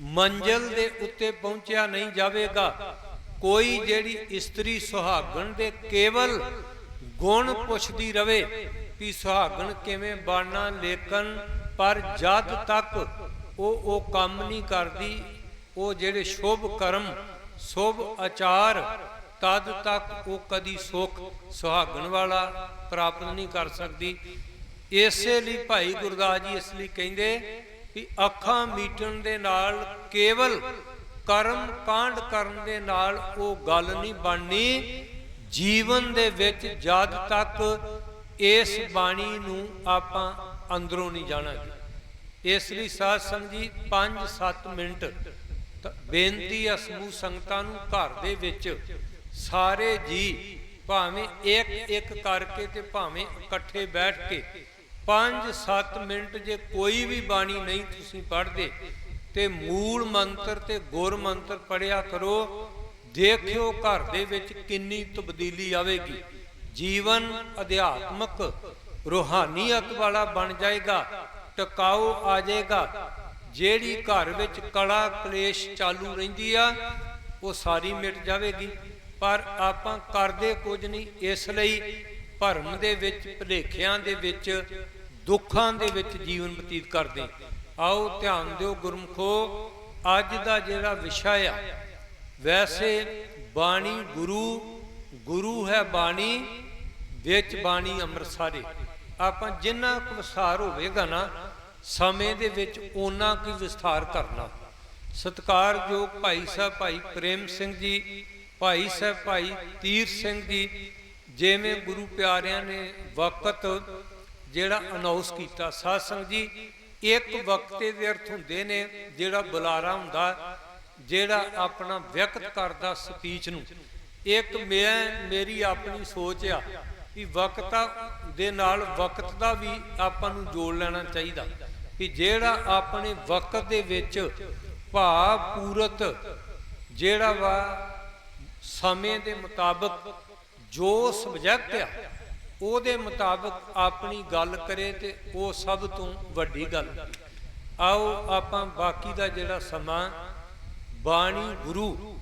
ਮੰਜ਼ਿਲ ਦੇ ਉੱਤੇ ਪਹੁੰਚਿਆ ਨਹੀਂ ਜਾਵੇਗਾ। ਕੋਈ ਜਿਹੜੀ ਇਸਤਰੀ ਸੁਹਾਗਣ ਦੇ ਕੇਵਲ ਗੁਣ ਪੁੱਛਦੀ ਰਵੇ ਕਿ ਸੁਹਾਗਣ ਕਿਵੇਂ ਬਣਨਾ, ਲੇਕਿਨ ਪਰ ਜਦ ਤੱਕ ਉਹ ਕੰਮ ਨਹੀਂ ਕਰਦੀ, ਉਹ ਜਿਹੜੇ ਸ਼ੁਭ ਕਰਮ ਸ਼ੁਭ ਆਚਾਰ, ਤਦ ਤੱਕ ਉਹ ਕਦੀ ਸੁੱਖ ਸੁਹਾਗਣ ਵਾਲਾ ਪ੍ਰਾਪਤ ਨਹੀਂ ਕਰ ਸਕਦੀ। ਇਸੇ ਲਈ ਭਾਈ ਗੁਰਦਾਸ ਜੀ ਇਸ ਲਈ ਕਹਿੰਦੇ ਵੀ ਅੱਖਾਂ ਮੀਟਣ ਦੇ ਨਾਲ, ਕੇਵਲ ਕਰਮ ਕਾਂਡ ਕਰਨ ਦੇ ਨਾਲ ਉਹ ਗੱਲ ਨਹੀਂ ਬਣਨੀ। ਜੀਵਨ ਦੇ ਵਿੱਚ ਜਦ ਤੱਕ ਇਸ ਬਾਣੀ ਨੂੰ ਆਪਾਂ ਅੰਦਰੋਂ ਨਹੀਂ ਜਾਣਾਂਗੇ। ਇਸ ਲਈ ਸਾਧ ਸੰਗਤ ਜੀ 5-7 ਮਿੰਟ ਬੇਨਤੀ ਆ ਸਮੂਹ ਸੰਗਤਾਂ ਨੂੰ, ਘਰ ਦੇ ਵਿੱਚ ਸਾਰੇ ਜੀ ਭਾਵੇਂ ਇੱਕ ਇੱਕ ਕਰਕੇ ਤੇ ਭਾਵੇਂ ਇਕੱਠੇ ਬੈਠ ਕੇ 5-7 ਮਿੰਟ ਜੇ ਕੋਈ ਵੀ ਬਾਣੀ ਨਹੀਂ ਤੁਸੀਂ ਪੜ੍ਹਦੇ ਤੇ ਮੂਲ ਮੰਤਰ ਤੇ ਗੁਰ ਮੰਤਰ ਪੜਿਆ ਕਰੋ। ਦੇਖਿਓ ਘਰ ਦੇ ਵਿੱਚ ਕਿੰਨੀ ਤਬਦੀਲੀ ਆਵੇਗੀ। ਜੀਵਨ ਅਧਿਆਤਮਕ ਰੂਹਾਨੀਅਤ ਵਾਲਾ ਬਣ ਜਾਏਗਾ, ਟਿਕਾਊ ਆ ਜਾਏਗਾ। ਜਿਹੜੀ ਘਰ ਵਿੱਚ ਕਲਾ ਕਲੇਸ਼ ਚਾਲੂ ਰਹਿੰਦੀ ਆ ਉਹ ਸਾਰੀ ਮਿਟ ਜਾਵੇਗੀ। ਪਰ ਆਪਾਂ ਕਰਦੇ ਕੁਝ ਨਹੀਂ, ਇਸ ਲਈ ਭਰਮ ਦੇ ਵਿੱਚ, ਭੁਲੇਖਿਆਂ ਦੇ ਵਿੱਚ, ਦੁੱਖਾਂ ਦੇ ਵਿੱਚ ਜੀਵਨ ਬਤੀਤ ਕਰਦੇ। ਆਓ ਧਿਆਨ ਦਿਓ ਗੁਰਮੁਖੋ, ਅੱਜ ਦਾ ਜਿਹੜਾ ਵਿਸ਼ਾ ਆ, ਵੈਸੇ ਬਾਣੀ ਗੁਰੂ ਹੈ ਬਾਣੀ, ਵਿੱਚ ਬਾਣੀ ਅੰਮ੍ਰਿਤਸਰੇ। ਆਪਾਂ ਜਿੰਨਾ ਕੁ ਵਿਸਥਾਰ ਹੋਵੇਗਾ ਨਾ ਸਮੇਂ ਦੇ ਵਿੱਚ ਓਨਾ ਕੁ ਵਿਸਥਾਰ ਕਰਨਾ। ਸਤਿਕਾਰਯੋਗ ਭਾਈ ਸਾਹਿਬ ਭਾਈ ਪ੍ਰੇਮ ਸਿੰਘ ਜੀ ਭਾਈ ਸਾਹਿਬ ਭਾਈ ਤੀਰ ਸਿੰਘ ਜੀ, ਜਿਵੇਂ ਗੁਰੂ ਪਿਆਰਿਆਂ ਨੇ ਵਕਤ ਜਿਹੜਾ ਅਨਾਉਂਸ ਕੀਤਾ। ਸਾਧ ਸੰਗਤ ਜੀ, ਇੱਕ ਵਕਤੇ ਦੇ ਅਰਥ ਹੁੰਦੇ ਨੇ ਜਿਹੜਾ ਬੁਲਾਰਾ ਹੁੰਦਾ, ਜਿਹੜਾ ਆਪਣਾ ਵਿਅਕਤ ਕਰਦਾ ਸਪੀਚ ਨੂੰ। ਇੱਕ ਮੇਰੀ ਆਪਣੀ ਸੋਚ ਆ ਵੀ ਵਕਤਾਂ ਦੇ ਨਾਲ ਵਕਤ ਦਾ ਵੀ ਆਪਾਂ ਨੂੰ ਜੋੜ ਲੈਣਾ ਚਾਹੀਦਾ, ਕਿ ਜਿਹੜਾ ਆਪਣੇ ਵਕਤ ਦੇ ਵਿੱਚ ਭਾਵ ਪੂਰਤ ਜਿਹੜਾ ਵਾ ਸਮੇਂ ਦੇ ਮੁਤਾਬਕ ਜੋ ਸਬਜੈਕਟ ਆ ਉਹਦੇ ਮੁਤਾਬਕ ਆਪਣੀ ਗੱਲ ਕਰੇ ਤੇ ਉਹ ਸਭ ਤੋਂ ਵੱਡੀ ਗੱਲ। ਆਓ ਆਪਾਂ ਬਾਕੀ ਦਾ ਜਿਹੜਾ ਸਮਾਂ ਬਾਣੀ ਗੁਰੂ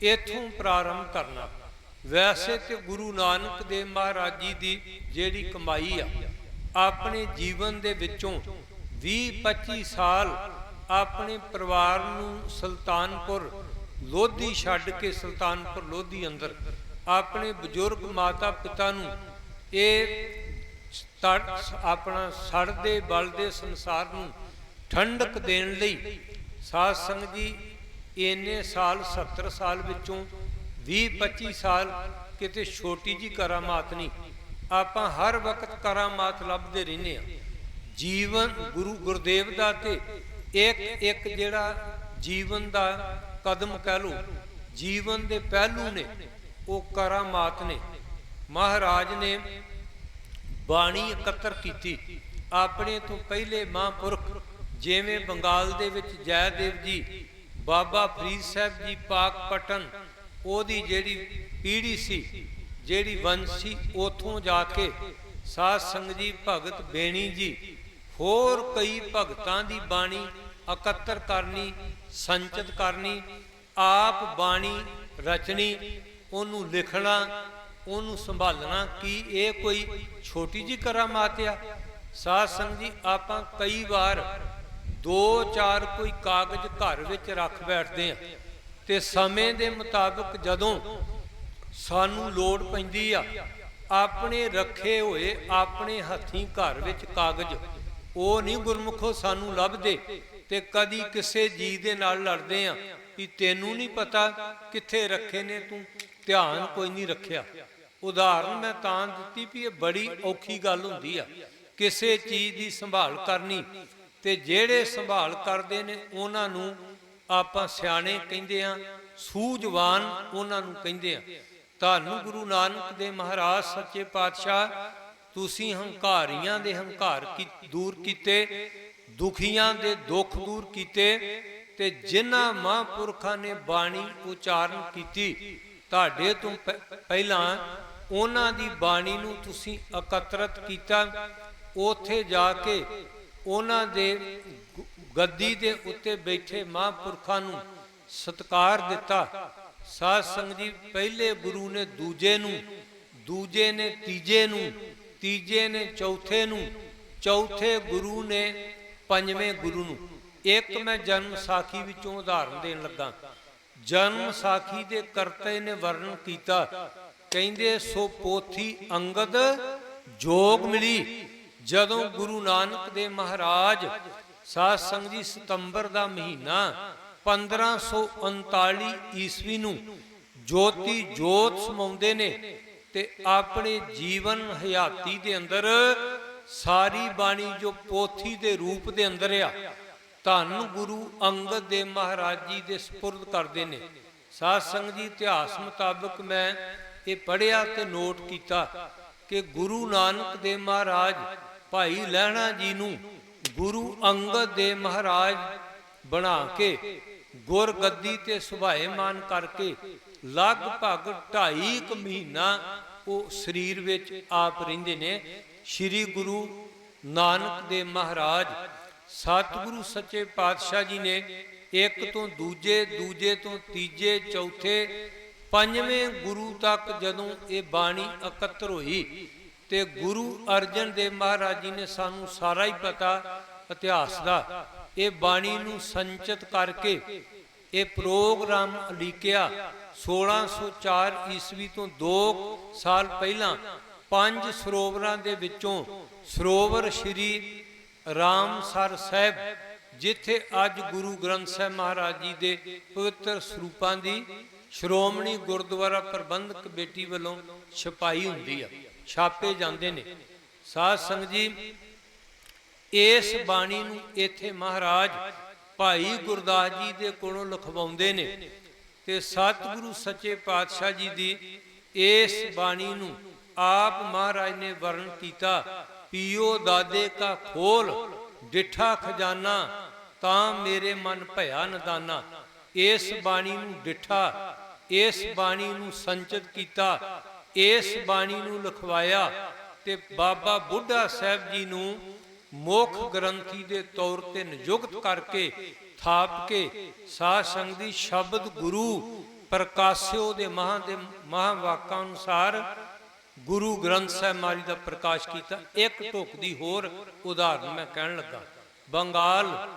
ਇੱਥੋਂ ਪ੍ਰਾਰੰਭ ਕਰਨਾ। ਵੈਸੇ ਤੇ ਗੁਰੂ ਨਾਨਕ ਦੇਵ ਮਹਾਰਾਜ ਜੀ ਦੀ ਜਿਹੜੀ ਕਮਾਈ ਆ, ਆਪਣੇ ਜੀਵਨ ਦੇ ਵਿੱਚੋਂ 20-25 ਸਾਲ ਆਪਣੇ ਪਰਿਵਾਰ ਨੂੰ ਸੁਲਤਾਨਪੁਰ ਲੋਧੀ ਛੱਡ ਕੇ, ਸੁਲਤਾਨਪੁਰ ਲੋਧੀ ਅੰਦਰ ਆਪਣੇ ਬਜ਼ੁਰਗ ਮਾਤਾ ਪਿਤਾ ਨੂੰ ਇਹ ਆਪਣਾ ਸੜਦੇ ਬਲਦੇ ਸੰਸਾਰ ਨੂੰ ਠੰਡਕ ਦੇਣ ਲਈ। ਸਾਧ ਸੰਗਤ ਜੀ, ਇੰਨੇ ਸਾਲ 70 ਸਾਲ ਵਿੱਚੋਂ 20-25 ਸਾਲ ਕਿਤੇ ਛੋਟੀ ਜੀ ਕਰਾਮਾਤ ਨਹੀਂ। ਆਪਾਂ ਹਰ ਵਕਤ ਕਰਾਮਾਤ ਲੱਭਦੇ ਰਹਿੰਦੇ ਆ। ਜੀਵਨ ਗੁਰੂ ਗੁਰਦੇਵ ਦਾ ਤੇ ਇੱਕ ਜਿਹੜਾ ਜੀਵਨ ਦਾ ਕਦਮ ਕਹਿ ਲਓ, ਜੀਵਨ ਦੇ ਪਹਿਲੂ ਨੇ, ਉਹ ਕਰਾਮਾਤ ਨੇ। ਮਹਾਰਾਜ ਨੇ ਬਾਣੀ ਇਕੱਤਰ ਕੀਤੀ। ਆਪਣੇ ਤੋਂ ਪਹਿਲੇ ਮਹਾਂਪੁਰਖ ਜਿਵੇਂ ਬੰਗਾਲ ਦੇ ਵਿੱਚ ਜੈਦੇਵ ਜੀ, ਬਾਬਾ ਫਰੀਦ ਸਾਹਿਬ ਜੀ ਪਾਕਪਟਨ, ਉਹਦੀ ਜਿਹੜੀ ਪੀੜ੍ਹੀ ਸੀ, ਜਿਹੜੀ ਵੰਸ਼ ਸੀ, ਉੱਥੋਂ ਜਾ ਕੇ ਸਾਧ ਸੰਗਤ ਜੀ, ਭਗਤ ਬੇਣੀ ਜੀ, ਹੋਰ ਕਈ ਭਗਤਾਂ ਦੀ ਬਾਣੀ ਇਕੱਤਰ ਕਰਨੀ, ਸੰਚਿਤ ਕਰਨੀ, ਆਪ ਬਾਣੀ ਰਚਣੀ, ਉਹਨੂੰ ਲਿਖਣਾ, ਉਹਨੂੰ ਸੰਭਾਲਣਾ। ਕੀ ਇਹ ਕੋਈ ਛੋਟੀ ਜੀ ਕਰਾਮਾਤ ਆ? ਸਾਧ ਸੰਗਤ ਜੀ, ਆਪਾਂ ਕਈ ਵਾਰ 2-4 ਕੋਈ ਕਾਗਜ਼ ਘਰ ਵਿੱਚ ਰੱਖ ਬੈਠਦੇ ਆ, ਤੇ ਸਮੇਂ ਦੇ ਮੁਤਾਬਕ ਜਦੋਂ ਸਾਨੂੰ ਲੋੜ ਪੈਂਦੀ ਆ, ਆਪਣੇ ਰੱਖੇ ਹੋਏ ਆਪਣੇ ਹੱਥੀਂ ਘਰ ਵਿੱਚ ਕਾਗਜ਼ ਉਹ ਨਹੀਂ ਗੁਰਮੁਖੋ ਸਾਨੂੰ ਲੱਭਦੇ, ਤੇ ਕਦੀ ਕਿਸੇ ਜੀ ਦੇ ਨਾਲ ਲੜਦੇ ਆ ਕਿ ਤੈਨੂੰ ਨਹੀਂ ਪਤਾ ਕਿੱਥੇ ਰੱਖੇ ਨੇ, ਤੂੰ ਧਿਆਨ ਕੋਈ ਨਹੀਂ ਰੱਖਿਆ। ਉਦਾਹਰਨ ਮੈਂ ਤਾਂ ਦਿੱਤੀ ਵੀ ਇਹ ਬੜੀ ਔਖੀ ਗੱਲ ਹੁੰਦੀ ਆ ਕਿਸੇ ਚੀਜ਼ ਦੀ ਸੰਭਾਲ ਕਰਨੀ, ਤੇ ਜਿਹੜੇ ਸੰਭਾਲ ਕਰਦੇ ਨੇ ਉਹਨਾਂ ਨੂੰ ਆਪਾਂ ਸਿਆਣੇ ਕਹਿੰਦੇ ਆ, ਸੂਝਵਾਨ ਉਹਨਾਂ ਨੂੰ ਕਹਿੰਦੇ ਆ। ਤੁਹਾਨੂੰ ਗੁਰੂ ਨਾਨਕ ਦੇਵ ਮਹਾਰਾਜ ਸੱਚੇ ਪਾਤਸ਼ਾਹ, ਤੁਸੀਂ ਹੰਕਾਰੀਆਂ ਦੇ ਹੰਕਾਰ ਦੂਰ ਕੀਤੇ, ਦੁਖੀਆਂ ਦੇ ਦੁੱਖ ਦੂਰ ਕੀਤੇ, ਤੇ ਜਿਨ੍ਹਾਂ ਮਹਾਂਪੁਰਖਾਂ ਨੇ ਬਾਣੀ ਉਚਾਰਨ ਕੀਤੀ ਤੁਹਾਡੇ ਤੋਂ ਪਹਿਲਾਂ, ਉਹਨਾਂ ਦੀ ਬਾਣੀ ਨੂੰ ਤੁਸੀਂ ਇਕੱਤਰਤ ਕੀਤਾ। ਉੱਥੇ ਜਾ ਕੇ ਉਹਨਾਂ ਦੇ ਗੱਦੀ ਦੇ ਉੱਤੇ ਬੈਠੇ ਮਹਾਂਪੁਰਖਾਂ ਨੂੰ ਸਤਿਕਾਰ ਦਿੱਤਾ। ਸਾਧ ਸੰਗਤ ਜੀ, ਪਹਿਲੇ ਗੁਰੂ ਨੇ ਦੂਜੇ ਨੂੰ, ਦੂਜੇ ਨੇ ਤੀਜੇ ਨੂੰ, ਤੀਜੇ ਨੇ ਚੌਥੇ ਨੂੰ, ਚੌਥੇ ਗੁਰੂ ਨੇ ਪੰਜਵੇਂ ਗੁਰੂ ਨੂੰ। ਇੱਕ ਮੈਂ ਜਨਮ ਸਾਖੀ ਵਿੱਚੋਂ ਉਦਾਹਰਨ ਦੇਣ ਲੱਗਾ। ਜਨਮ ਸਾਖੀ ਦੇ ਕਰਤੇ ਨੇ ਵਰਣਨ ਕੀਤਾ, ਕਹਿੰਦੇ ਸੋ ਪੋਥੀ ਅੰਗਦ ਜੋਗ ਮਿਲੀ। ਜਦੋਂ ਗੁਰੂ ਨਾਨਕ ਦੇਵ ਮਹਾਰਾਜ, ਸਾਧ ਸੰਗਤ ਜੀ, ਸਤੰਬਰ ਦਾ ਮਹੀਨਾ 1539 ਈਸਵੀ ਨੂੰ ਜੋਤੀ ਜੋਤ ਸਮਾਉਂਦੇ ਨੇ, ਤੇ ਆਪਣੇ ਜੀਵਨ ਹਯਾਤੀ ਦੇ ਅੰਦਰ ਸਾਰੀ ਬਾਣੀ ਜੋ ਪੋਥੀ ਦੇ ਰੂਪ ਦੇ ਅੰਦਰ ਆ, ਧੰਨ ਗੁਰੂ ਅੰਗਦ ਦੇਵ ਮਹਾਰਾਜ ਜੀ ਦੇ ਸਪੁਰਦ ਕਰਦੇ ਨੇ। ਸਾਧ ਸੰਗਤ ਜੀ, ਇਤਿਹਾਸ ਮੁਤਾਬਕ ਮੈਂ ਇਹ ਪੜ੍ਹਿਆ ਤੇ ਨੋਟ ਕੀਤਾ ਕਿ ਗੁਰੂ ਨਾਨਕ ਦੇਵ ਮਹਾਰਾਜ ਭਾਈ ਲਹਿਣਾ ਜੀ ਨੂੰ ਗੁਰੂ ਅੰਗਦ ਦੇਵ ਮਹਾਰਾਜ ਬਣਾ ਕੇ ਗੁਰਗੱਦੀ ਤੇ ਸੁਭਾਏਮਾਨ ਕਰਕੇ ਲਗਭਗ 2.5 ਮਹੀਨਾ ਉਹ ਸਰੀਰ ਵਿੱਚ ਆਪ ਰਹਿੰਦੇ ਨੇ। ਸ੍ਰੀ ਗੁਰੂ ਨਾਨਕ ਦੇਵ ਮਹਾਰਾਜ ਸਤਿਗੁਰੂ ਸੱਚੇ ਪਾਤਸ਼ਾਹ ਜੀ ਨੇ ਇੱਕ ਤੋਂ ਦੂਜੇ, ਦੂਜੇ ਤੋਂ ਤੀਜੇ, ਚੌਥੇ, ਪੰਜਵੇਂ ਗੁਰੂ ਤੱਕ ਜਦੋਂ ਇਹ ਬਾਣੀ ਇਕੱਤਰ ਹੋਈ, ਤੇ ਗੁਰੂ ਅਰਜਨ ਦੇਵ ਮਹਾਰਾਜ ਜੀ ਨੇ, ਸਾਨੂੰ ਸਾਰਾ ਹੀ ਪਤਾ ਇਤਿਹਾਸ ਦਾ, ਇਹ ਬਾਣੀ ਨੂੰ ਸੰਚਿਤ ਕਰਕੇ ਇਹ ਪ੍ਰੋਗਰਾਮ ਲਿਖਿਆ। 1604 ਈਸਵੀ ਤੋਂ 2 ਸਾਲ ਪਹਿਲਾਂ 5 ਸਰੋਵਰਾਂ ਦੇ ਵਿੱਚੋਂ ਸਰੋਵਰ ਸ਼੍ਰੀ ਰਾਮਸਰ ਸਾਹਿਬ, ਜਿੱਥੇ ਅੱਜ ਗੁਰੂ ਗ੍ਰੰਥ ਸਾਹਿਬ ਮਹਾਰਾਜ ਜੀ ਦੇ ਪਵਿੱਤਰ ਸਰੂਪਾਂ ਦੀ ਸ਼੍ਰੋਮਣੀ ਗੁਰਦੁਆਰਾ ਪ੍ਰਬੰਧਕ ਕਮੇਟੀ ਵੱਲੋਂ ਛਪਾਈ ਹੁੰਦੀ ਆ, ਛਾਪੇ ਜਾਂਦੇ ਨੇ। ਸਾਧ ਸੰਗਤ ਜੀ, ਇਸ ਬਾਣੀ ਨੂੰ ਇੱਥੇ ਮਹਾਰਾਜ ਭਾਈ ਗੁਰਦਾਸ ਜੀ ਦੇ ਕੋਲੋਂ ਲਿਖਵਾਉਂਦੇ ਨੇ ਤੇ ਸਤਿਗੁਰੂ ਸੱਚੇ ਪਾਤਸ਼ਾਹ ਜੀ ਦੀ ਇਸ ਬਾਣੀ ਨੂੰ ਆਪ ਮਹਾਰਾਜ ਨੇ ਵਰਣ ਕੀਤਾ, ਪੀਓ ਦਾਦੇ ਕਾ ਖੋਲ ਡਿਠਾ ਖਜ਼ਾਨਾ ਤਾਂ ਮੇਰੇ ਮਨ ਭਇਆ ਨਦਾਨਾ। ਇਸ ਬਾਣੀ ਨੂੰ ਡਿਠਾ, ਇਸ ਬਾਣੀ ਨੂੰ ਸੰਚਿਤ ਕੀਤਾ, ਇਸ ਬਾਣੀ ਨੂੰ ਲਿਖਵਾਇਆ ਤੇ ਬਾਬਾ ਬੁੱਢਾ ਸਾਹਿਬ ਜੀ ਨੂੰ ਮੁੱਖ ਗ੍ਰੰਥੀ ਦੇ ਤੌਰ ਤੇ ਨਿਯੁਕਤ ਕਰਕੇ ਥਾਪ ਕੇ ਸਾਧ ਸੰਗਤ ਦੀ ਸ਼ਬਦ ਗੁਰੂ ਪ੍ਰਕਾਸ਼ਿਓ ਦੇ ਮਹਾਵਾਕਾਂ ਅਨੁਸਾਰ ਗੁਰੂ ਗ੍ਰੰਥ ਸਾਹਿਬ ਮਾਰੀ ਦਾ ਪ੍ਰਕਾਸ਼ ਕੀਤਾ। ਇੱਕ ਢੁੱਕ ਦੀ ਹੋਰ ਉਦਾਹਰਨ ਮੈਂ ਕਹਿਣ ਲੱਗਾ। ਬੰਗਾਲ,